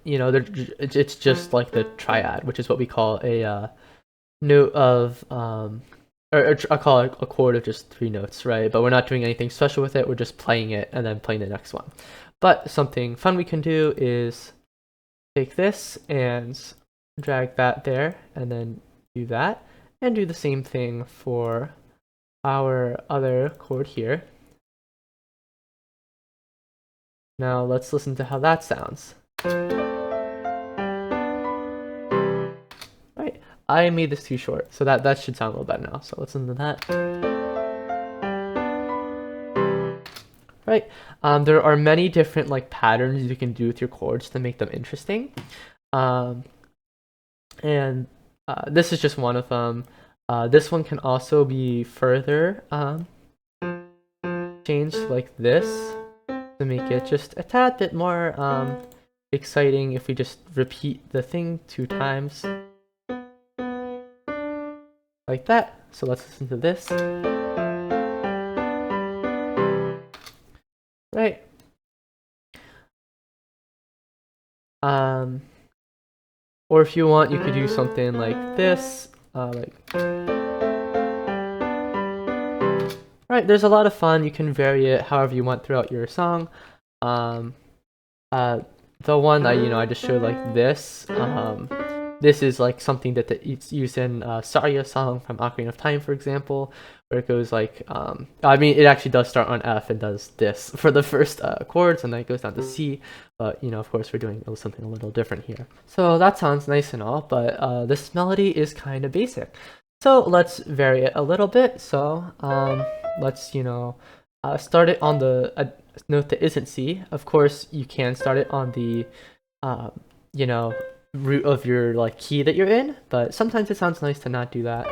you know, it's just like the triad, which is what we call a note of or I call it a chord of just 3 notes, right? But we're not doing anything special with it. We're just playing it and then playing the next one. But something fun we can do is take this and drag that there, and then do that, and do the same thing for our other chord here. Now let's listen to how that sounds. Right, I made this too short, so that should sound a little better now. So let's listen to that. Right, there are many different like patterns you can do with your chords to make them interesting, and this is just one of them. This one can also be further changed like this to make it just a tad bit more exciting if we just repeat the thing 2 times like that. So let's listen to this. Right. Or if you want, you could do something like this, right, there's a lot of fun. You can vary it however you want throughout your song. The one I just showed like this. This is like something that it's used in Saria song from Ocarina of Time, for example, where it goes like, I mean, it actually does start on F and does this for the first chords, and then it goes down to C. But of course, we're doing something a little different here. So that sounds nice and all, but this melody is kind of basic. So let's vary it a little bit. So let's start it on the note that isn't C. Of course, you can start it on the root of your like key that you're in, but sometimes it sounds nice to not do that.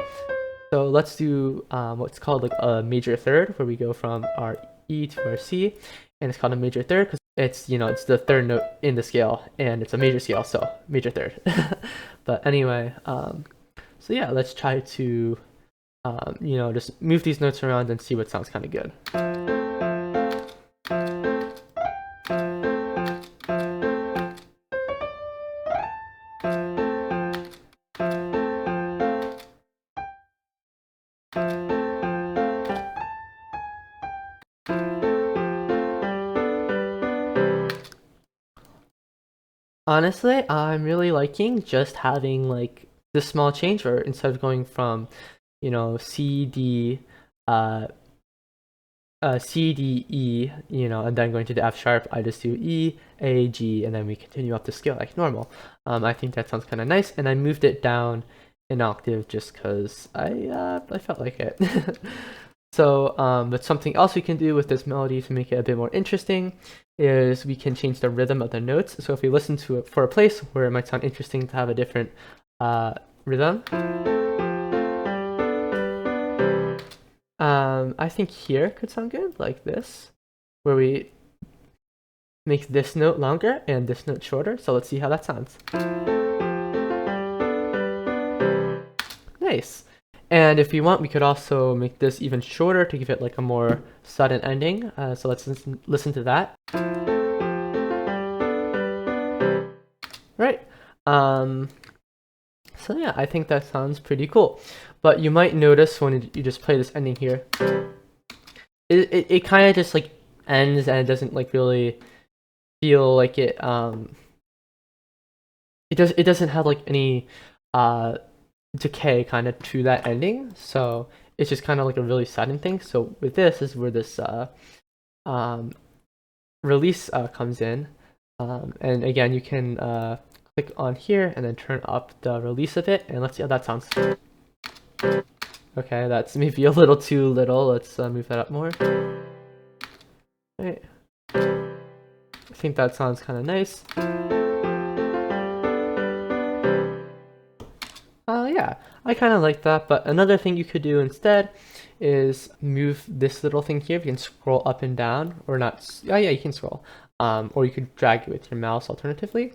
So let's do what's called like a major third, where we go from our E to our C, and it's called a major third because it's it's the third note in the scale, and it's a major scale, so major third. But anyway, so yeah, let's try to just move these notes around and see what sounds kind of good. Honestly, I'm really liking just having like this small change, where instead of going from, C, D, C, D, E, and then going to the F sharp, I just do E, A, G, and then we continue up the scale like normal. I think that sounds kind of nice, and I moved it down an octave just because I felt like it. So, but something else we can do with this melody to make it a bit more interesting is we can change the rhythm of the notes. So if we listen to it for a place where it might sound interesting to have a different rhythm, I think here could sound good, like this, where we make this note longer and this note shorter. So let's see how that sounds. Nice. And if we want, we could also make this even shorter to give it like a more sudden ending. So let's listen to that. Right. So yeah, I think that sounds pretty cool. But you might notice when you just play this ending here, it kind of just like ends, and it doesn't like really feel like it doesn't have like any decay kind of to that ending, so it's just kind of like a really sudden thing. So with this is where this release comes in, and again you can click on here and then turn up the release of it, and let's see how that sounds. Okay, that's maybe a little too little. Let's move that up more. Right. I think that sounds kind of nice. Yeah, I kind of like that, but another thing you could do instead is move this little thing here. You can scroll up and down, or not. Oh yeah, you can scroll. Or you could drag it with your mouse alternatively.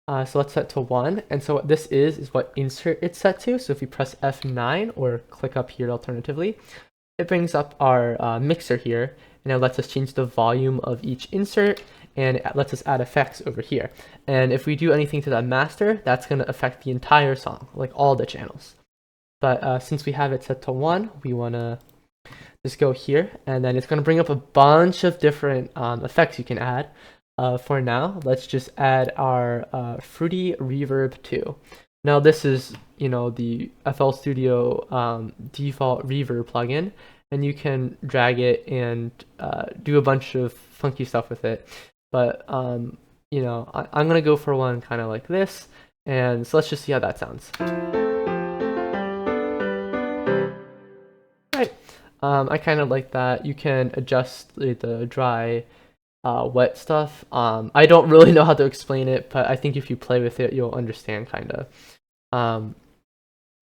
So let's set to 1. And so what this is what insert it's set to. So if we press F9 or click up here alternatively, it brings up our mixer here, and it lets us change the volume of each insert, and it lets us add effects over here. And if we do anything to that master, that's going to affect the entire song, like all the channels. But since we have it set to 1, we want to just go here, and then it's going to bring up a bunch of different effects you can add. For now, let's just add our fruity reverb 2. Now this is, the FL Studio default reverb plugin, and you can drag it and do a bunch of funky stuff with it. But I'm gonna go for one kind of like this, and so let's just see how that sounds. Right. I kind of like that. You can adjust the dry, wet stuff. I don't really know how to explain it, but I think if you play with it, you'll understand kind of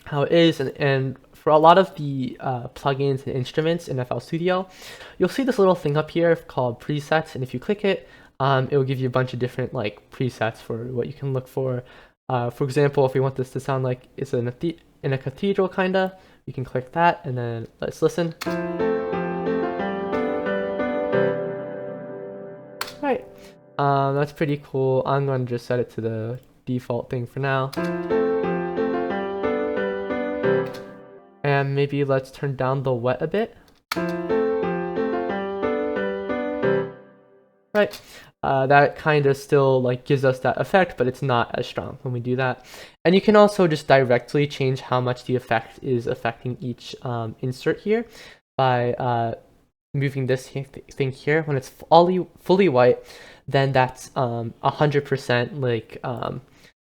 how it is. And for a lot of the plugins and instruments in FL Studio, you'll see this little thing up here called presets, and if you click it, it will give you a bunch of different like presets for what you can look for. For example, if we want this to sound like it's in a cathedral kinda, you can click that, and then let's listen. Right, that's pretty cool. I'm going to just set it to the default thing for now. And maybe let's turn down the wet a bit. Right, that kind of still like gives us that effect, but it's not as strong when we do that. And you can also just directly change how much the effect is affecting each insert here by moving this thing here. When it's fully white, then that's 100% like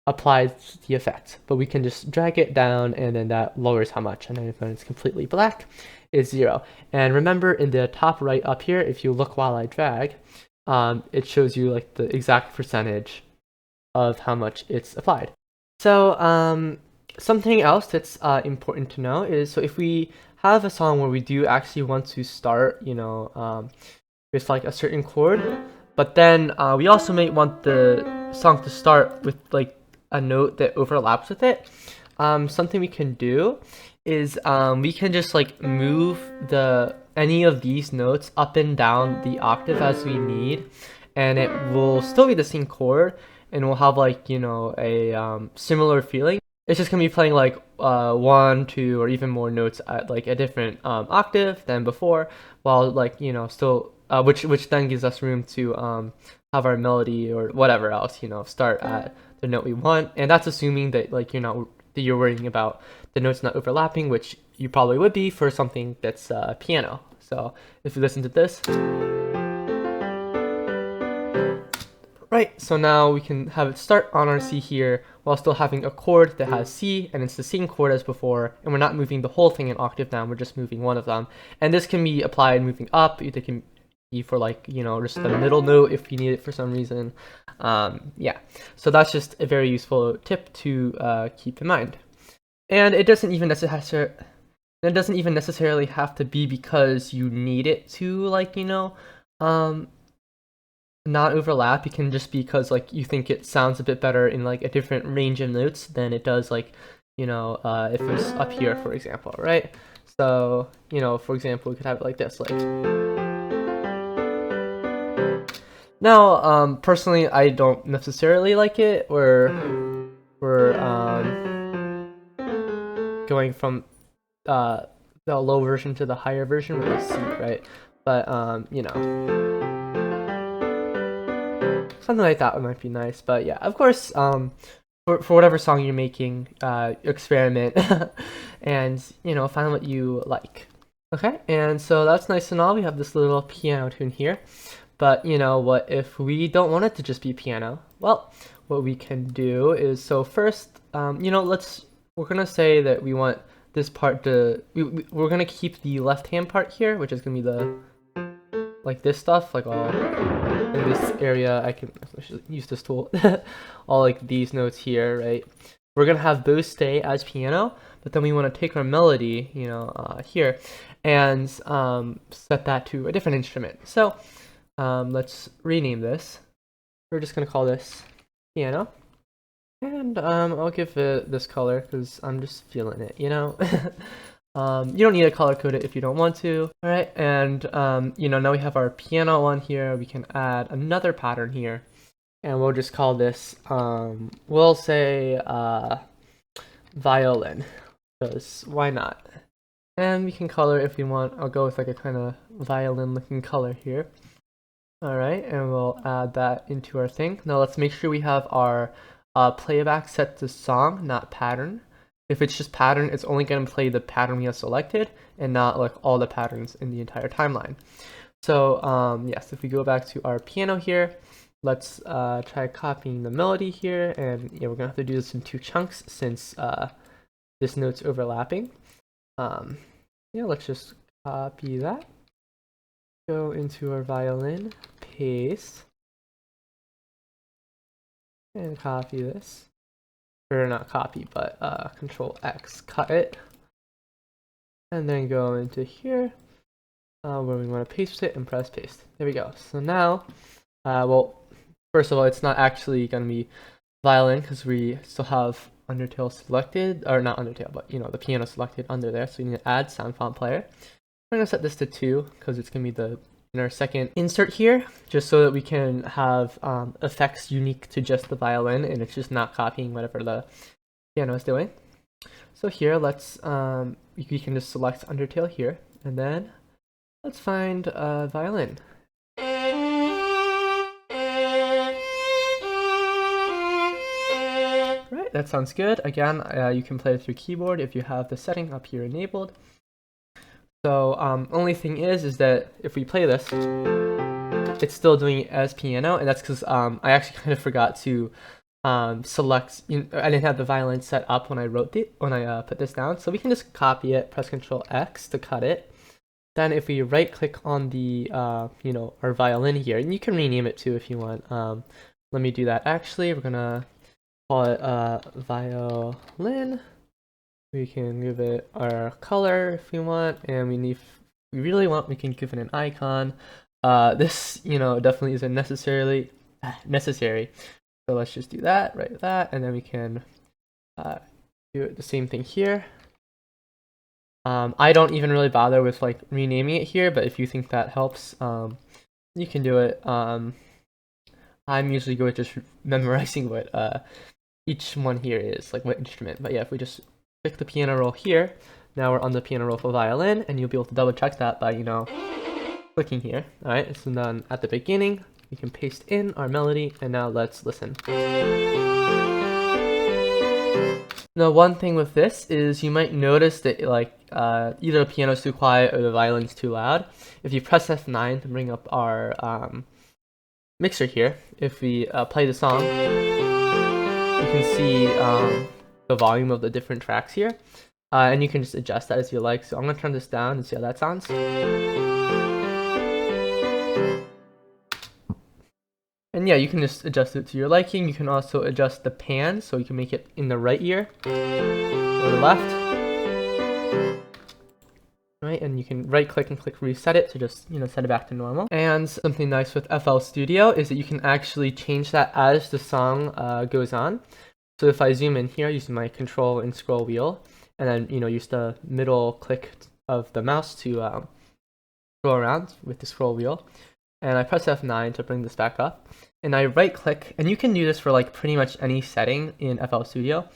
applies the effect, but we can just drag it down, and then that lowers how much. And then when it's completely black, it's 0. And remember, in the top right up here, if you look while I drag, it shows you like the exact percentage of how much it's applied. So something else that's important to know is, so if we have a song where we do actually want to start, with like a certain chord, but then we also may want the song to start with like a note that overlaps with it. Something we can do is we can just like move any of these notes up and down the octave as we need, and it will still be the same chord, and we'll have like a similar feeling. It's just gonna be playing like 1, 2, or even more notes at like a different octave than before, while like still which then gives us room to have our melody or whatever else start at the note we want. And that's assuming that like you're worrying about the notes not overlapping, which you probably would be for something that's piano. So if you listen to this, right, so now we can have it start on our C here while still having a chord that has C, and it's the same chord as before, and we're not moving the whole thing an octave down, we're just moving one of them. And this can be applied moving up. It can be for like just the middle note if you need it for some reason. Yeah, so that's just a very useful tip to keep in mind. And it doesn't even necessarily have to be because you need it to like not overlap. It can just be because like you think it sounds a bit better in like a different range of notes than it does like if it was up here, for example, right? So for example, we could have it like this, like. Now personally I don't necessarily like it, we're going from the low version to the higher version with a C, right? But something like that might be nice. But yeah, of course, for whatever song you're making, experiment and find what you like. Okay, and so that's nice and all. We have this little piano tune here, but what if we don't want it to just be piano? Well, what we can do is, so first, we're gonna say that we want this part to, we're gonna keep the left hand part here, which is gonna be the like this stuff, like all in this area. I should use this tool. All like these notes here, right? We're gonna have those stay as piano, but then we want to take our melody, here, and set that to a different instrument. So let's rename this. We're just gonna call this piano. And I'll give it this color because I'm just feeling it, you know? You don't need to color code it if you don't want to. All right, and you know, now we have our piano one here. We can add another pattern here, and we'll just call this, we'll say violin, because why not? And we can color if we want. I'll go with like a kind of violin looking color here. All right, and we'll add that into our thing. Now let's make sure we have our playback set to song, not pattern. If it's just pattern, it's only going to play the pattern we have selected and not like all the patterns in the entire timeline. So yes, if we go back to our piano here, let's try copying the melody here, and yeah, we're gonna have to do this in 2 chunks since this note's overlapping. Yeah, let's just copy that, go into our violin, paste, and copy this, or not copy, but Control X, cut it, and then go into here where we want to paste it and press paste. There we go. So now, well, first of all, it's not actually going to be violin because we still have Undertale selected, or not Undertale, but you know, the piano selected under there. So we need to add Soundfont player. I'm going to set this to 2 because it's going to be in our second insert here, just so that we can have effects unique to just the violin, and it's just not copying whatever the piano is doing. So here, let's we can just select Undertale here, and then let's find violin. Right, that sounds good. Again, you can play with your keyboard if you have the setting up here enabled. So only thing is that if we play this, it's still doing it as piano, and that's because I actually kind of forgot to select. I didn't have the violin set up when I put this down. So we can just copy it, press Control X to cut it. Then if we right click on the you know, our violin here, and you can rename it too if you want. Let me do that. Actually, we're gonna call it violin. We can give it our color if we want, and if we really want, we can give it an icon. This, you know, definitely isn't necessary. So let's just do that, right? That, and then we can do the same thing here. I don't even really bother with like renaming it here, but if you think that helps, you can do it. I'm usually good at just memorizing what each one here is, like what instrument. But yeah, if we just click the piano roll here, now we're on the piano roll for violin, and you'll be able to double check that by, you know, clicking here. All right, so then at the beginning, we can paste in our melody, and now let's listen. Now, one thing with this is you might notice that like either the piano's too quiet or the violin's too loud. If you press F9 to bring up our mixer here, if we play the song, you can see the volume of the different tracks here, and you can just adjust that as you like. So I'm gonna turn this down and see how that sounds. And yeah, you can just adjust it to your liking. You can also adjust the pan, so you can make it in the right ear or the left. Right, and you can right click and click reset it to just, you know, set it back to normal. And something nice with FL Studio is that you can actually change that as the song goes on. So if I zoom in here using my control and scroll wheel, and then, you know, use the middle click of the mouse to scroll around with the scroll wheel, and I press F9 to bring this back up, and I right click, and you can do this for like pretty much any setting in FL Studio.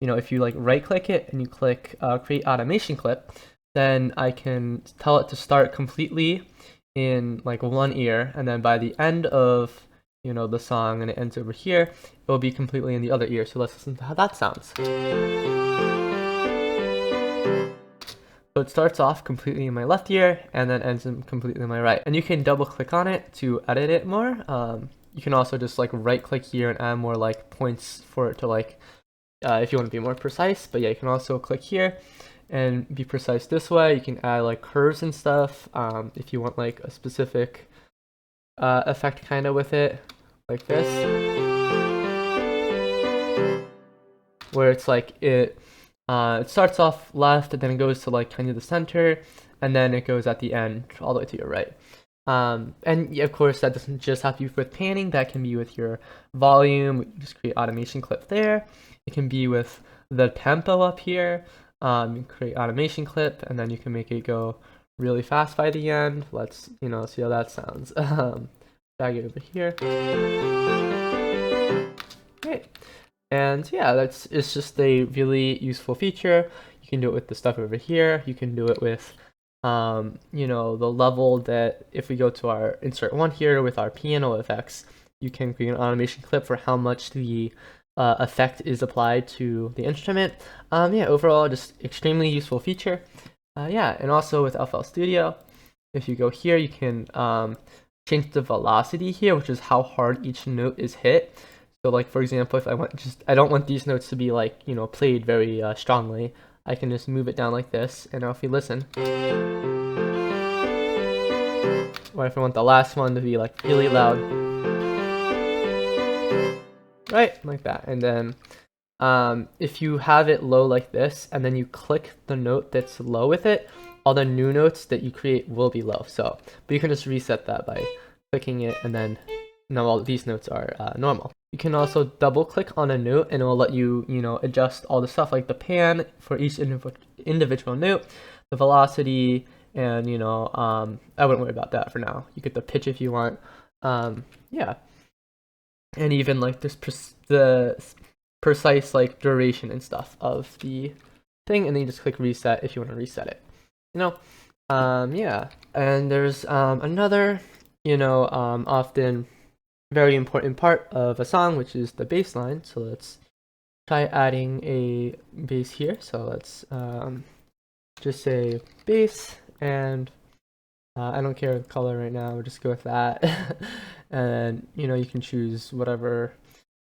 You know, if you like right click it and you click create automation clip, then I can tell it to start completely in like one ear, and then by the end of, you know, the song, and it ends over here, it will be completely in the other ear. So let's listen to how that sounds. So it starts off completely in my left ear and then ends completely in my right. And you can double click on it to edit it more. You can also just like right click here and add more like points for it to like, if you want to be more precise. But yeah, you can also click here and be precise this way. You can add like curves and stuff if you want like a specific effect kind of with it, like this, where it's like it starts off left and then it goes to like kind of the center, and then it goes at the end all the way to your right. And of course, that doesn't just have to be with panning. That can be with your volume. Just create automation clip there. It can be with the tempo up here. You create automation clip, and then you can make it go really fast by the end. Let's see how that sounds. Drag it over here. Great. And yeah, it's just a really useful feature. You can do it with the stuff over here. You can do it with the level that if we go to our insert one here with our piano effects, you can create an automation clip for how much the effect is applied to the instrument. Yeah, overall, just extremely useful feature. Yeah, and also with FL Studio, if you go here, you can change the velocity here, which is how hard each note is hit. So like, for example, if I don't want these notes to be like, played very strongly, I can just move it down like this, and now if we listen, or if I want the last one to be like really loud, right, like that. And then if you have it low like this, and then you click the note that's low with it, all the new notes that you create will be low. So, but you can just reset that by clicking it, and then now all these notes are normal. You can also double click on a note, and it will let you, adjust all the stuff like the pan for each individual note, the velocity, and I wouldn't worry about that for now. You get the pitch if you want, yeah, and even like the precise like duration and stuff of the thing, and then you just click reset if you want to reset it. Yeah, and there's another often very important part of a song, which is the bass line. So let's try adding a bass here. So let's just say bass, and I don't care the color right now, we'll just go with that. And you can choose whatever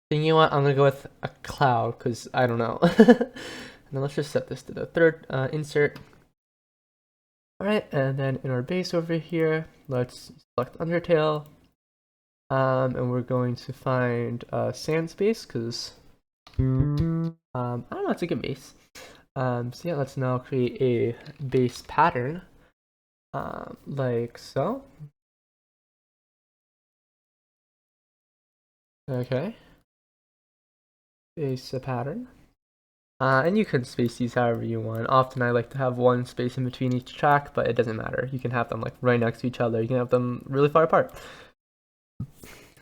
thing you want. I'm gonna go with a cloud because I don't know. And then let's just set this to the third insert. All right, and then in our bass over here, let's select Undertale. And we're going to find sans bass because I don't know, it's a good bass. So yeah, let's now create a bass pattern, like so. Okay, bass pattern. And you can space these however you want. Often I like to have one space in between each track, but it doesn't matter. You can have them like right next to each other. You can have them really far apart.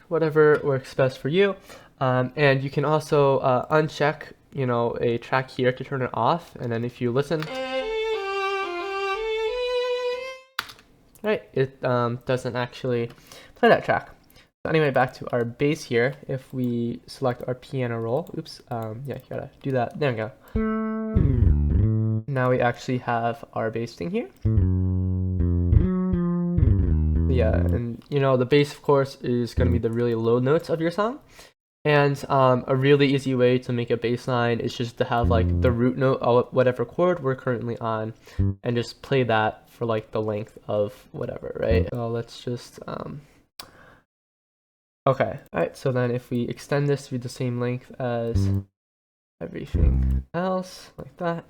Whatever works best for you. And you can also uncheck, a track here to turn it off. And then if you listen, right, it doesn't actually play that track. So anyway, back to our bass here. If we select our piano roll, oops, yeah, you gotta do that. There we go. Now we actually have our bass thing here. Yeah, and the bass, of course, is going to be the really low notes of your song. And a really easy way to make a bass line is just to have like the root note of whatever chord we're currently on, and just play that for like the length of whatever, right? So let's just okay, all right. So then if we extend this to be the same length as everything else, like that,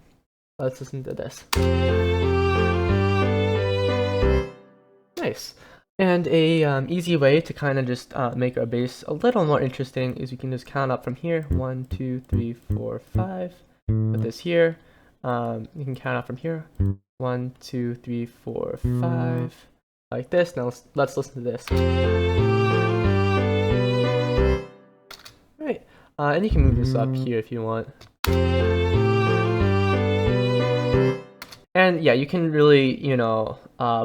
let's listen to this. Nice. And a easy way to kind of just make our bass a little more interesting is we can just count up from here. 1, 2, 3, 4, 5. Put this here. You can count up from here. 1, 2, 3, 4, 5. Like this. Now let's listen to this. Right. And you can move this up here if you want. And yeah, you can really,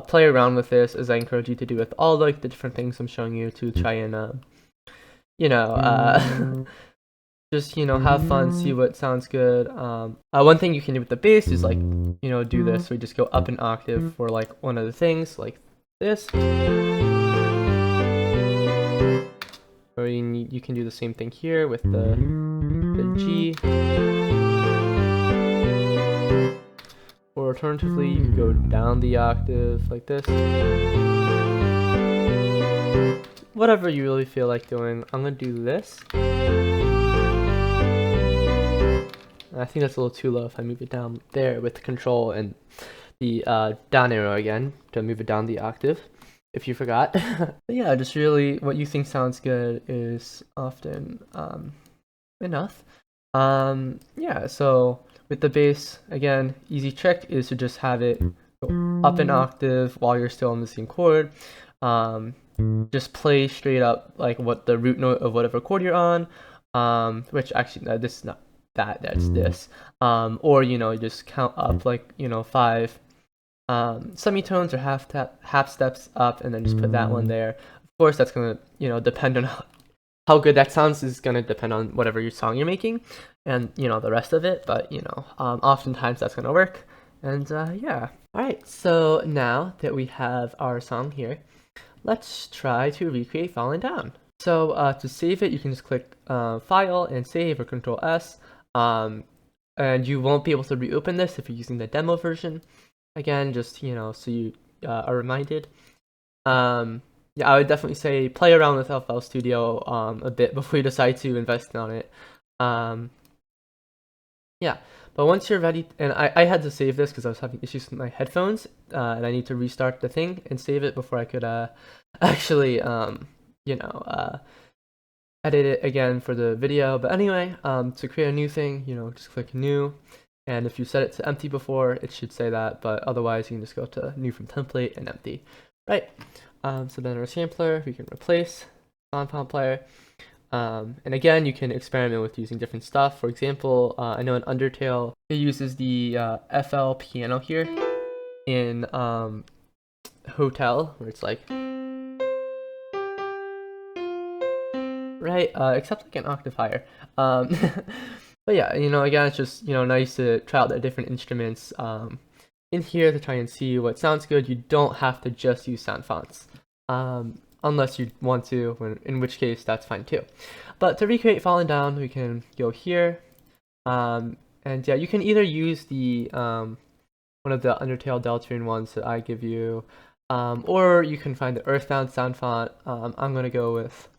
play around with this, as I encourage you to do with all like the different things I'm showing you, to try and, just, have fun, see what sounds good. One thing you can do with the bass is like, do this. So we just go up an octave for like one of the things, like this. Or you can do the same thing here with the G. Or alternatively, you can go down the octave like this. Whatever you really feel like doing. I'm going to do this. I think that's a little too low if I move it down there with the control and the down arrow again to move it down the octave. if you forgot. But yeah, just really what you think sounds good is often enough. Yeah, so with the bass, again, easy trick is to just have it go up an octave while you're still on the same chord. Just play straight up like what the root note of whatever chord you're on. Which actually, no, this is not that, that's this. Or, you know, just count up like, you know, 5 semitones or half steps up, and then just put that one there. Of course, that's gonna, you know, depend on how good that sounds is gonna depend on whatever your song you're making, and you know the rest of it. But you know, oftentimes that's gonna work. And yeah. All right. So now that we have our song here, let's try to recreate Falling Down. So to save it, you can just click File and Save, or Control S. And you won't be able to reopen this if you're using the demo version. Again, just, you know, so you are reminded. Yeah, I would definitely say play around with FL Studio a bit before you decide to invest on it. Yeah, but once you're ready, and I had to save this because I was having issues with my headphones, and I need to restart the thing and save it before I could actually, you know, edit it again for the video. But anyway, to create a new thing, you know, just click New. And if you set it to empty before, it should say that, but otherwise you can just go to New from Template and Empty. Right, so then our sampler, we can replace Soundfont player. And again, you can experiment with using different stuff. For example, I know in Undertale, it uses the FL piano here in Hotel, where it's like, right, except like an octave higher. But yeah, you know, again, it's just, you know, nice to try out the different instruments in here to try and see what sounds good. You don't have to just use Soundfonts, unless you want to, in which case that's fine too. But to recreate Falling Down, we can go here, and yeah, you can either use the one of the Undertale Deltarune ones that I give you, or you can find the Earthbound sound font. I'm gonna go with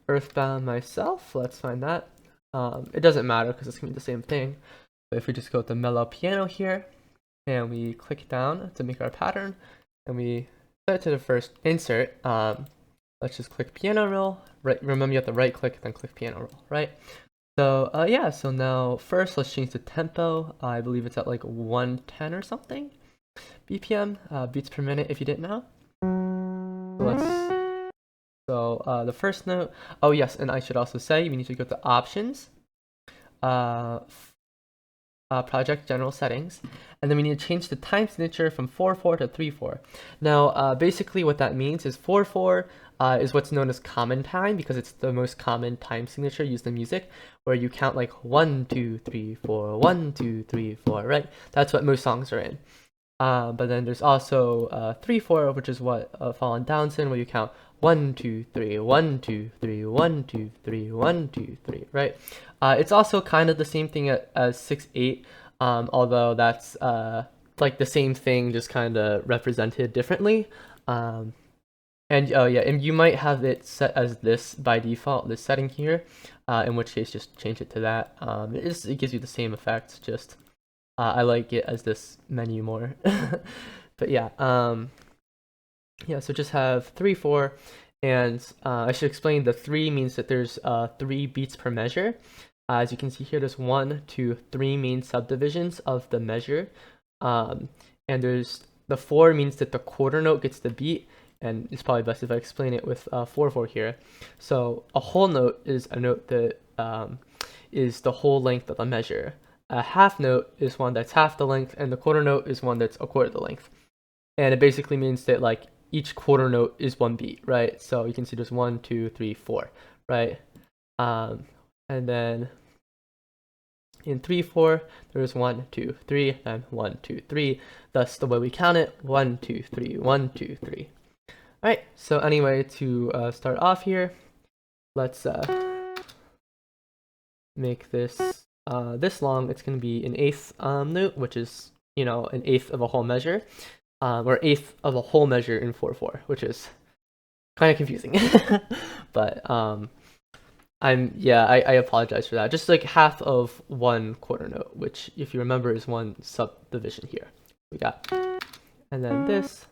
Earthbound myself. Let's find that. It doesn't matter because it's gonna be the same thing. But if we just go to mellow piano here, and we click down to make our pattern, and we set it to the first insert, let's just click piano roll. Right, remember you have to right click, then click piano roll, right? So yeah, so now first let's change the tempo. I believe it's at like 110 or something BPM, beats per minute if you didn't know. So the first note, oh yes, and I should also say we need to go to options, project general settings, and then we need to change the time signature from 4/4 to 3/4. Now basically what that means is 4/4 is what's known as common time, because it's the most common time signature used in music, where you count like 1 2 3 4 1 2 3 4, right? That's what most songs are in. But then there's also 3/4, which is what Fallen Down's in, where you count 1 2 3 1 2 3 1 2 3 1 2 3, right? It's also kind of the same thing as 6/8, although that's like the same thing, just kind of represented differently. And oh yeah, and you might have it set as this by default, this setting here, in which case just change it to that. It gives you the same effect, just I like it as this menu more. But yeah, yeah, so just have 3/4, and I should explain the 3 means that there's 3 beats per measure. As you can see here, there's 1 2 3 main subdivisions of the measure, and there's the 4 means that the quarter note gets the beat, and it's probably best if I explain it with 4/4 here. So a whole note is a note that is the whole length of the measure. A half note is one that's half the length, and the quarter note is one that's a quarter the length. And it basically means that like each quarter note is 1 beat, right? So you can see there's 1 2 3 4, right? And then in 3/4 there's 1 2 3, then 1 2 3. Thus the way we count it, 1 2 3 1 2 3. All right. So anyway, to start off here, let's make this this long. It's going to be an 1/8 note, which is, you know, an 1/8 of a whole measure, or 1/8 of a whole measure in 4/4, which is kind of confusing. But I apologize for that. Just like half of 1 quarter note, which if you remember is 1 subdivision here. We got, and then this,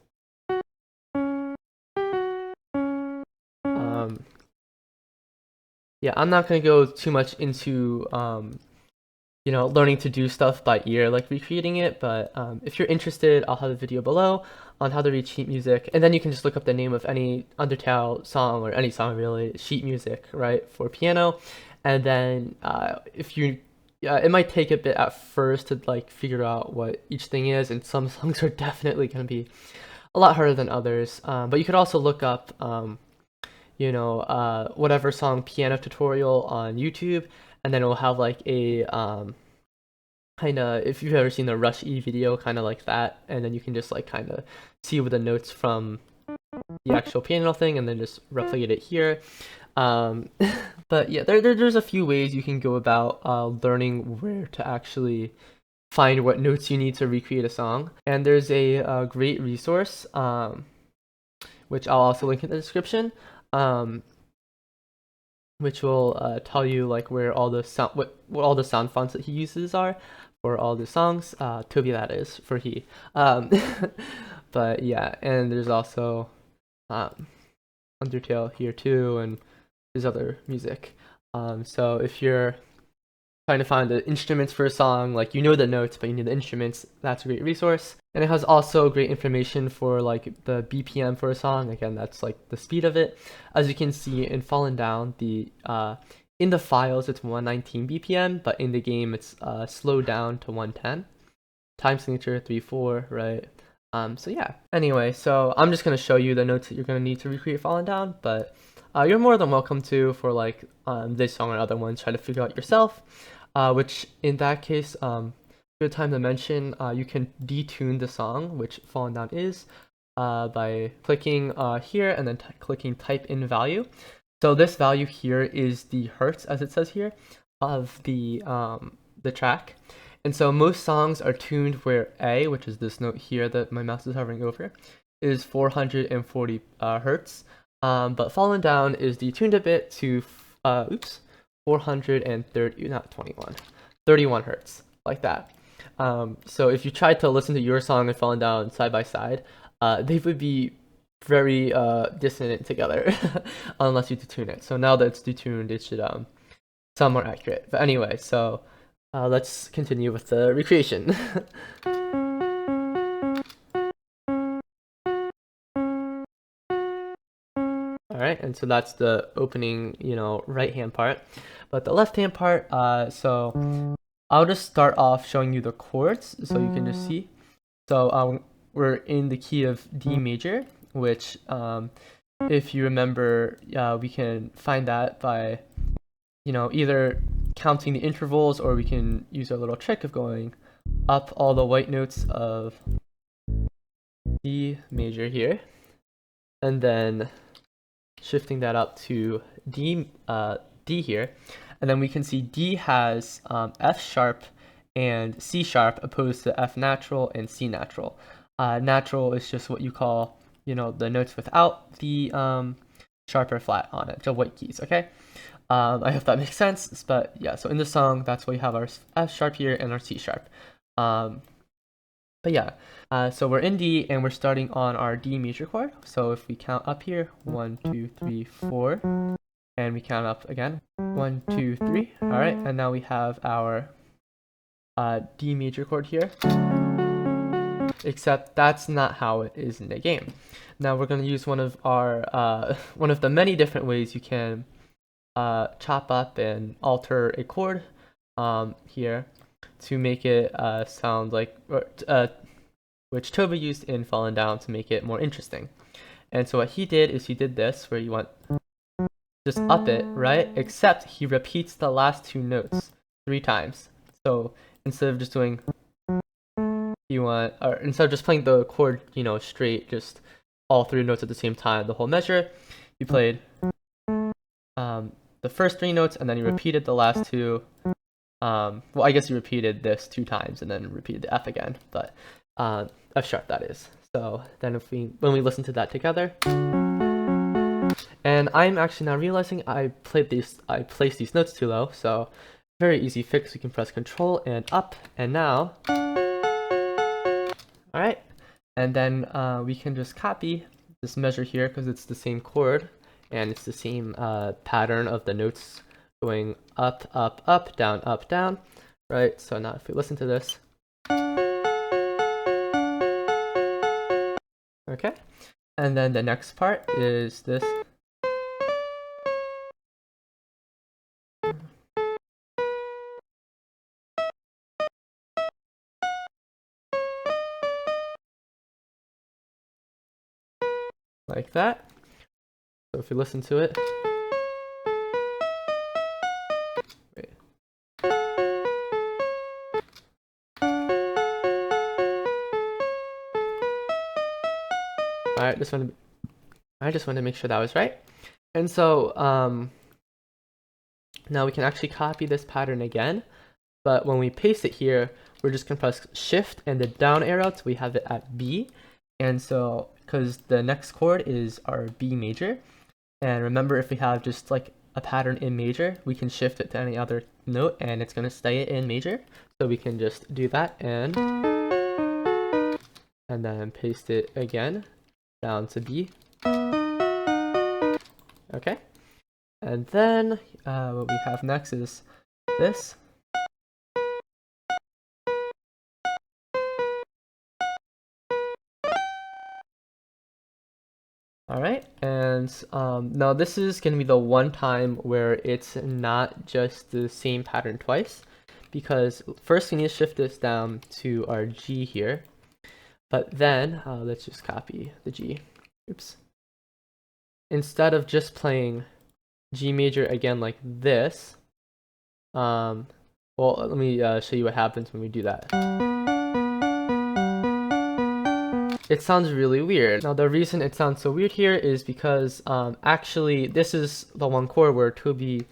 yeah, I'm not going to go too much into you know, learning to do stuff by ear, like recreating it. But if you're interested, I'll have a video below on how to read sheet music, and then you can just look up the name of any Undertale song or any song really, sheet music, right, for piano. And then if you, it might take a bit at first to like figure out what each thing is, and some songs are definitely going to be a lot harder than others. But you could also look up, you know, whatever song piano tutorial on YouTube, and then it'll have like a kind of, if you've ever seen the Rush E video, kind of like that, and then you can just like kind of see with the notes from the actual piano thing, and then just replicate it here. But yeah, there's a few ways you can go about learning where to actually find what notes you need to recreate a song. And there's a great resource, which I'll also link in the description, which will tell you like where all the sound, what all the sound fonts that he uses are for all the songs. Toby, that is, for he. But yeah, and there's also Undertale here too, and there's other music. So if you're trying to find the instruments for a song, like you know the notes but you need the instruments, that's a great resource. And it has also great information for like the BPM for a song. Again, that's like the speed of it. As you can see in Fallen Down, the in the files it's 119 BPM, but in the game it's slowed down to 110. Time signature 3/4, right? So yeah. Anyway, so I'm just gonna show you the notes that you're gonna need to recreate Fallen Down, but you're more than welcome to, for like this song or other ones, try to figure out yourself. Which in that case, good time to mention, you can detune the song, which Fallen Down is, by clicking here and then clicking type in value. So this value here is the hertz, as it says here, of the track. And so most songs are tuned where A, which is this note here that my mouse is hovering over, is 440 hertz. But Fallen Down is detuned a bit to 430, not 21, 31 hertz, like that. So if you tried to listen to your song and Fallen Down side by side, they would be very dissonant together unless you detune it. So now that it's detuned, it should sound more accurate. But anyway, so let's continue with the recreation. Alright, and so that's the opening, you know, right-hand part. But the left-hand part, so I'll just start off showing you the chords so you can just see. So we're in the key of D major, which if you remember, we can find that by, you know, either counting the intervals, or we can use our little trick of going up all the white notes of D major here, and then shifting that up to D here, and then we can see D has F sharp and C sharp opposed to F natural and C natural. Natural is just what you call, you know, the notes without the sharp or flat on it, the white keys, okay? I hope that makes sense, but yeah, so in the song, that's why we have our F sharp here and our C sharp. But yeah, so we're in D and we're starting on our D major chord. So if we count up here, 1, 2, 3, 4, and we count up again, 1, 2, 3. All right, and now we have our D major chord here. Except that's not how it is in the game. Now we're going to use one of our one of the many different ways you can chop up and alter a chord here to make it sound like, which Toby used in Fallen Down to make it more interesting. And so what he did is he did this, where you want just up it, right? Except he repeats the last two notes 3 times. So instead of just doing, instead of just playing the chord, you know, straight, just all 3 notes at the same time, the whole measure, you played the first 3 notes, and then you repeated the last 2. Well, I guess you repeated this 2 times and then repeated the F again, but F sharp, that is. So then when we listen to that together, and I'm actually now realizing I placed these notes too low, so very easy fix. We can press Control and up, and now, all right, and then we can just copy this measure here because it's the same chord and it's the same pattern of the notes going up, up, up, down, right? So now if we listen to this, okay, and then the next part is this. Like that. So if you listen to it, wait. I just want to make sure that was right. And so now we can actually copy this pattern again, but when we paste it here, we're just gonna press Shift and the down arrow so we have it at B. And so because the next chord is our B major, and remember, if we have just like a pattern in major, we can shift it to any other note and it's gonna stay in major. So we can just do that and then paste it again down to B. Okay, and then what we have next is this. All right, and now this is going to be the one time where it's not just the same pattern twice, because first we need to shift this down to our G here, but then let's just copy the G. Oops. Instead of just playing G major again like this, well, let me show you what happens when we do that. It sounds really weird. Now the reason it sounds so weird here is because actually this is the one chord where Toby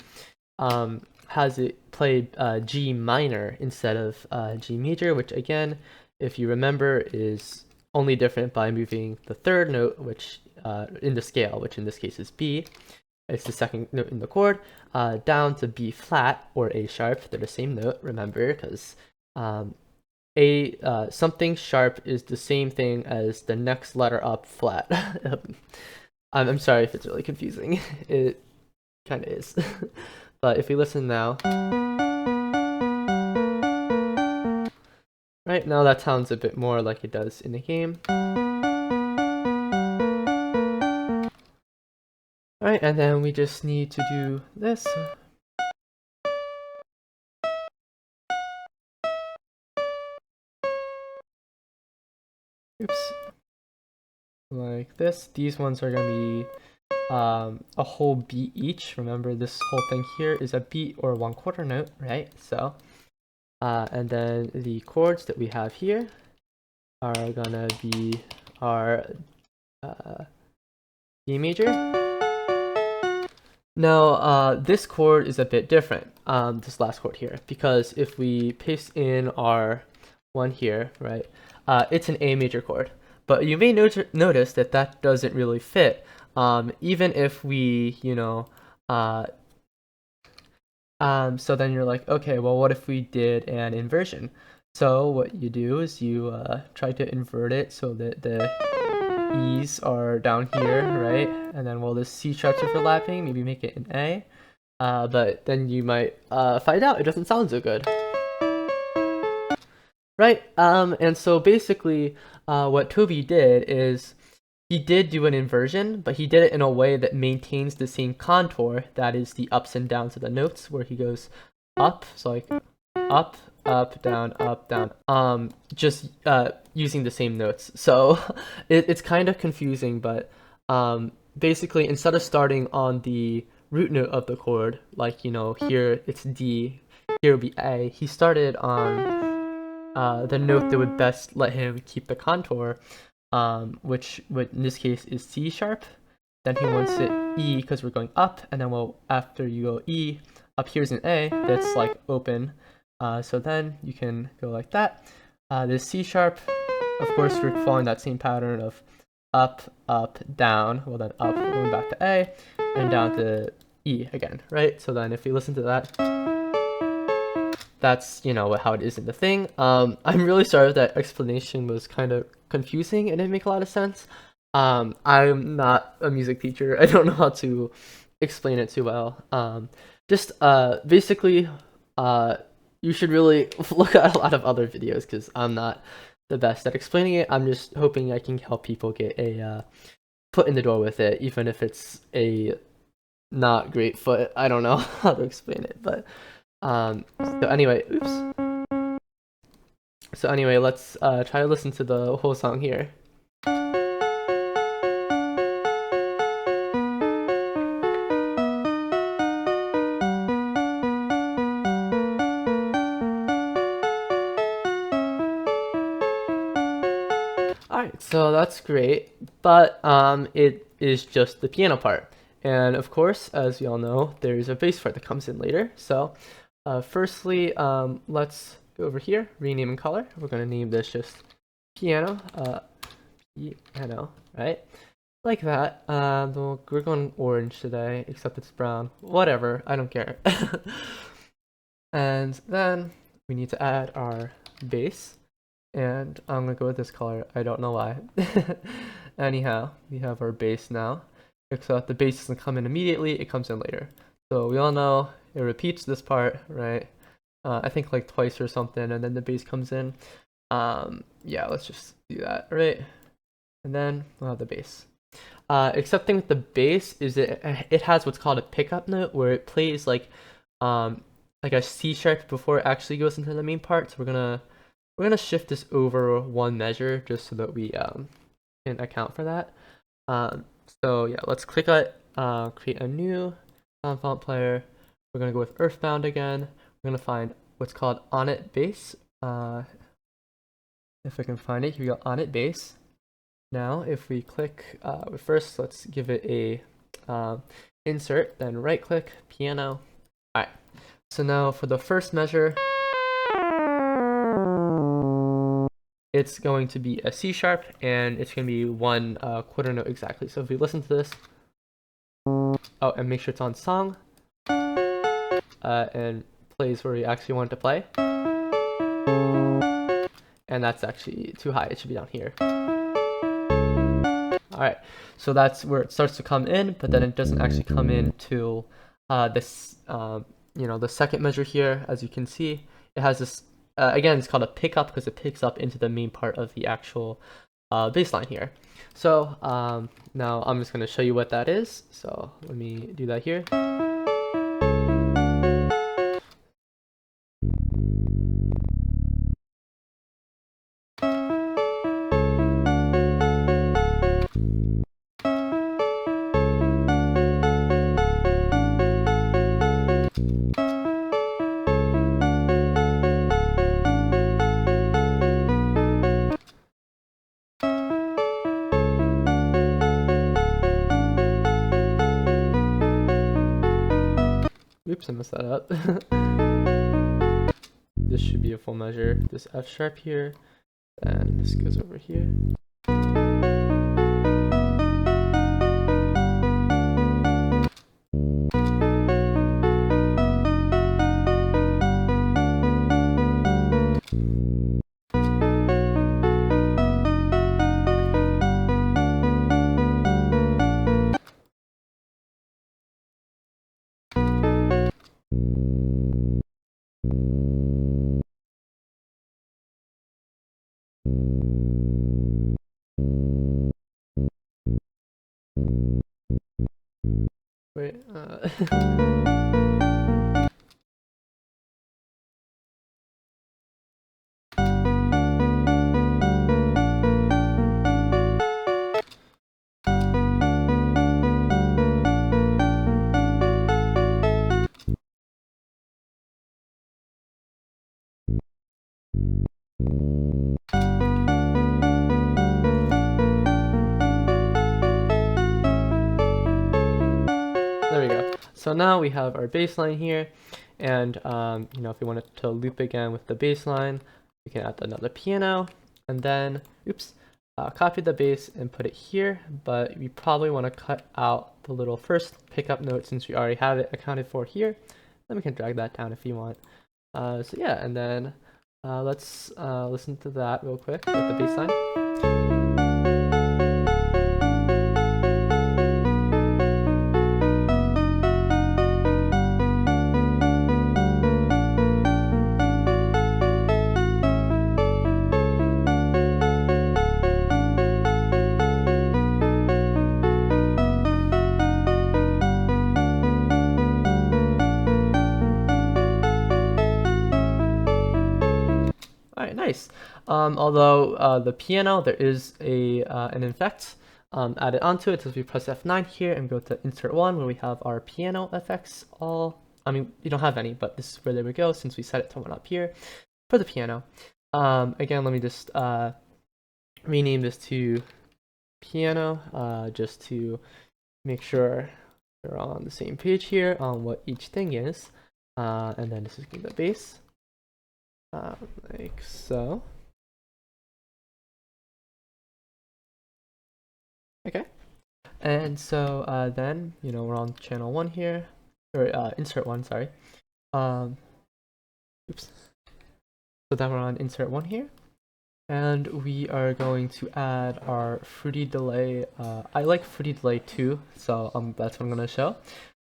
has it played G minor instead of G major, which again, if you remember, is only different by moving the third note, which in the scale, which in this case is B. It's the second note in the chord, down to B flat or A sharp. They're the same note, remember, because something sharp is the same thing as the next letter up flat. I'm sorry if it's really confusing. It kind of is. But if we listen now, right now that sounds a bit more like it does in the game. All right, and then we just need to do this. Oops. Like this. These ones are going to be a whole beat each. Remember, this whole thing here is a beat or 1/4 note, right? So, and then the chords that we have here are gonna be our D major. Now, this chord is a bit different, this last chord here, because if we paste in our one here, right, it's an A major chord. But you may notice that that doesn't really fit, even if we, you know, so then you're like, okay, well, what if we did an inversion? So what you do is you try to invert it so that the E's are down here, right? And then while the C sharp's overlapping, maybe make it an A. But then you might find out it doesn't sound so good. Right, and so basically what Toby did is he did do an inversion, but he did it in a way that maintains the same contour, that is the ups and downs of the notes, where he goes up, so like up, up, down, just using the same notes. So it's kind of confusing, but basically instead of starting on the root note of the chord, like, you know, here it's D, here would be A, he started on the note that would best let him keep the contour, which in this case is C sharp. Then he wants it E because we're going up, and then well, after you go E, up here's an A that's like open. So then you can go like that. This C sharp, of course, we're following that same pattern of up, up, down. Well, then up, going back to A, and down to E again, right? So then if we listen to that, that's, you know, how it is in the thing. I'm really sorry if that explanation was kind of confusing and didn't make a lot of sense. I'm not a music teacher. I don't know how to explain it too well. just basically you should really look at a lot of other videos because I'm not the best at explaining it. I'm just hoping I can help people get a foot in the door with it, even if it's a not great foot. I don't know how to explain it, but so anyway, so anyway, let's try to listen to the whole song here. Alright, so that's great, but it is just the piano part. And of course, as you all know, there's a bass part that comes in later. So firstly, let's go over here, rename and color. We're going to name this just piano, piano, right? Like that. We're going orange today, except it's brown. Whatever, I don't care. And then we need to add our bass. And I'm gonna go with this color. I don't know why. Anyhow, we have our bass now. Except the bass doesn't come in immediately, it comes in later. So we all know it repeats this part, right? I think like twice or something, and then the bass comes in. Yeah, let's just do that, right? And then we'll have the bass. Except thing with the bass is it has what's called a pickup note where it plays like a C sharp before it actually goes into the main part. So we're gonna shift this over one measure just so that we can account for that. So yeah, let's click on create a new Soundfont player. We're gonna go with Earthbound again. We're gonna find what's called on it bass. If I can find it, here we go, on it bass. Now if we click, first let's give it a insert, then right click, piano. Alright, so now for the first measure, it's going to be a C sharp, and it's going to be one quarter note exactly. So if we listen to this, oh, and make sure it's on song, and plays where we actually want it to play. And that's actually too high, it should be down here. Alright, so that's where it starts to come in, but then it doesn't actually come in till this, the second measure here. As you can see, it has this, again, it's called a pickup because it picks up into the main part of the actual bass line here. So now I'm just going to show you what that is. So let me do that here. Oops, I messed that up. This should be a full measure. This F sharp here, and this goes over here. Wait, There we go. So now we have our bass line here, and if we wanted to loop again with the bass line, we can add another piano, and then, copy the bass and put it here, but we probably want to cut out the little first pickup note since we already have it accounted for here. Then we can drag that down if you want. So yeah, and then let's listen to that real quick with the bass line. Although the piano, there is an effect added onto it. So if we press F9 here and go to Insert 1, where we have our piano effects all. I mean, you don't have any, but this is where they would go since we set it to 1 up here for the piano. Again, let me just rename this to piano, just to make sure we're all on the same page here on what each thing is. And then this is going to be the bass, like so. Okay. And so then, we're on channel 1 here, or insert 1, sorry. Oops. So then we're on insert 1 here. And we are going to add our fruity delay. I like fruity delay too, so that's what I'm going to show.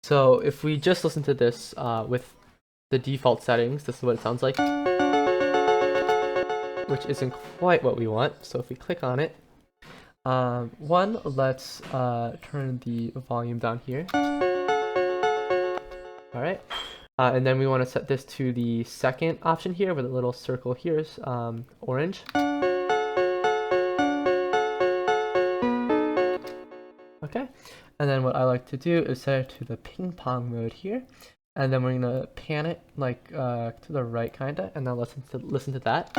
So if we just listen to this with the default settings, this is what it sounds like, which isn't quite what we want. So if we click on it, let's turn the volume down here. All right. And then we want to set this to the second option here, where the little circle here is orange. Okay, and then what I like to do is set it to the ping pong mode here, and then we're gonna pan it like to the right kinda, and then listen to that.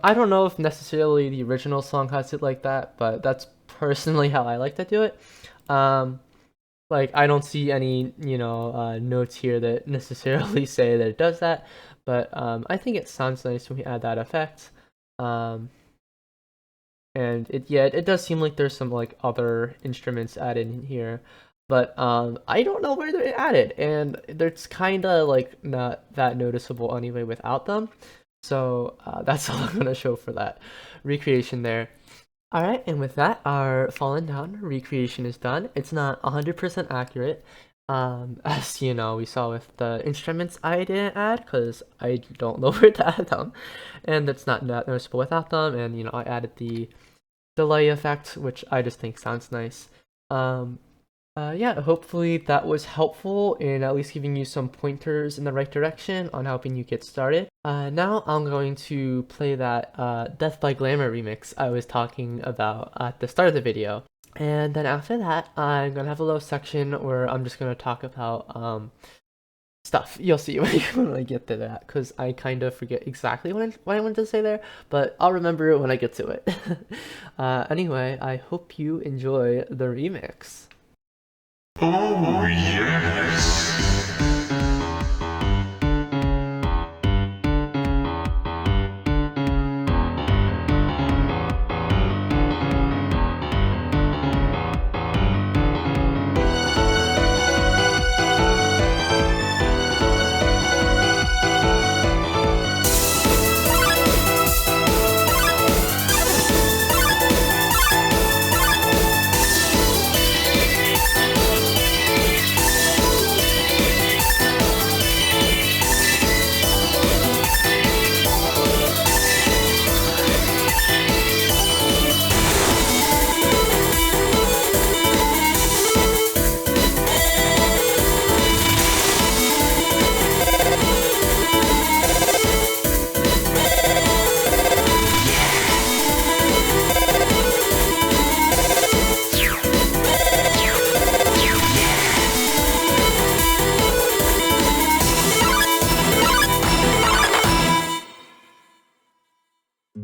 I don't know if necessarily the original song has it like that, but that's personally how I like to do it. Like, I don't see any, notes here that necessarily say that it does that, but I think it sounds nice when we add that effect. And it does seem like there's some like other instruments added in here, but I don't know where they're added, and it's kind of like not that noticeable anyway without them. So that's all I'm gonna show for that recreation there. All right, and with that, our fallen down recreation is done. It's not 100% accurate, as we saw with the instruments I didn't add because I don't know where to add them, and it's not that noticeable without them. And I added the delay effect, which I just think sounds nice. Yeah, hopefully that was helpful in at least giving you some pointers in the right direction on helping you get started. Now I'm going to play that Death by Glamour remix I was talking about at the start of the video. And then after that, I'm going to have a little section where I'm just going to talk about stuff. You'll see when I get to that, because I kind of forget exactly what I wanted to say there, but I'll remember it when I get to it. Anyway, I hope you enjoy the remix. Oh, yes!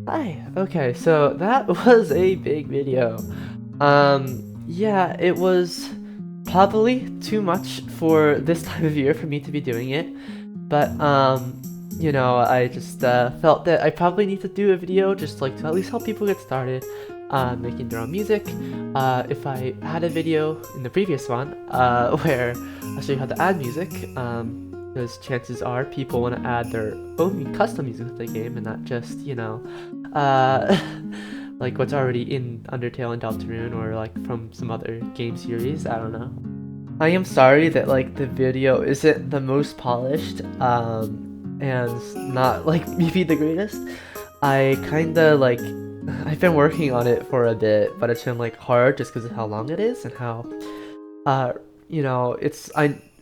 Hi. Okay, so that was a big video. Yeah, it was probably too much for this time of year for me to be doing it, but you know, I just felt that I probably need to do a video just like to at least help people get started making their own music. If I had a video in the previous one where I show you how to add music, because chances are people want to add their own custom music to the game and not just, you know, like what's already in Undertale and Deltarune or like from some other game series. I don't know. I am sorry that like the video isn't the most polished and not like maybe the greatest. I kinda like I've been working on it for a bit, but it's been like hard just because of how long it is and how you know,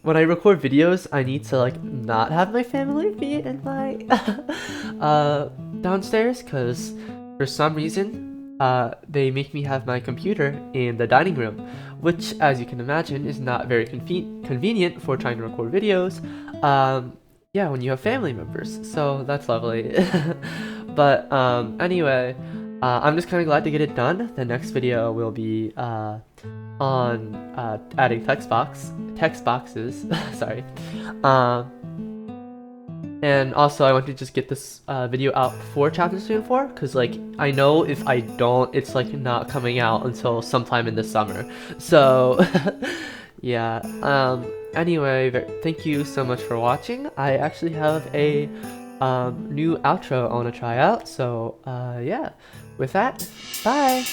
when I record videos I need to like not have my family be in my downstairs, because for some reason they make me have my computer in the dining room, which, as you can imagine, is not very convenient for trying to record videos. Yeah, when you have family members, so that's lovely. But anyway, I'm just kind of glad to get it done. The next video will be on adding text boxes. Sorry. And also I want to just get this video out before Chapter 3 and 4, because like I know if I don't, it's like not coming out until sometime in the summer. So yeah. Anyway, thank you so much for watching. I actually have a new outro I want to try out. So yeah. With that, bye.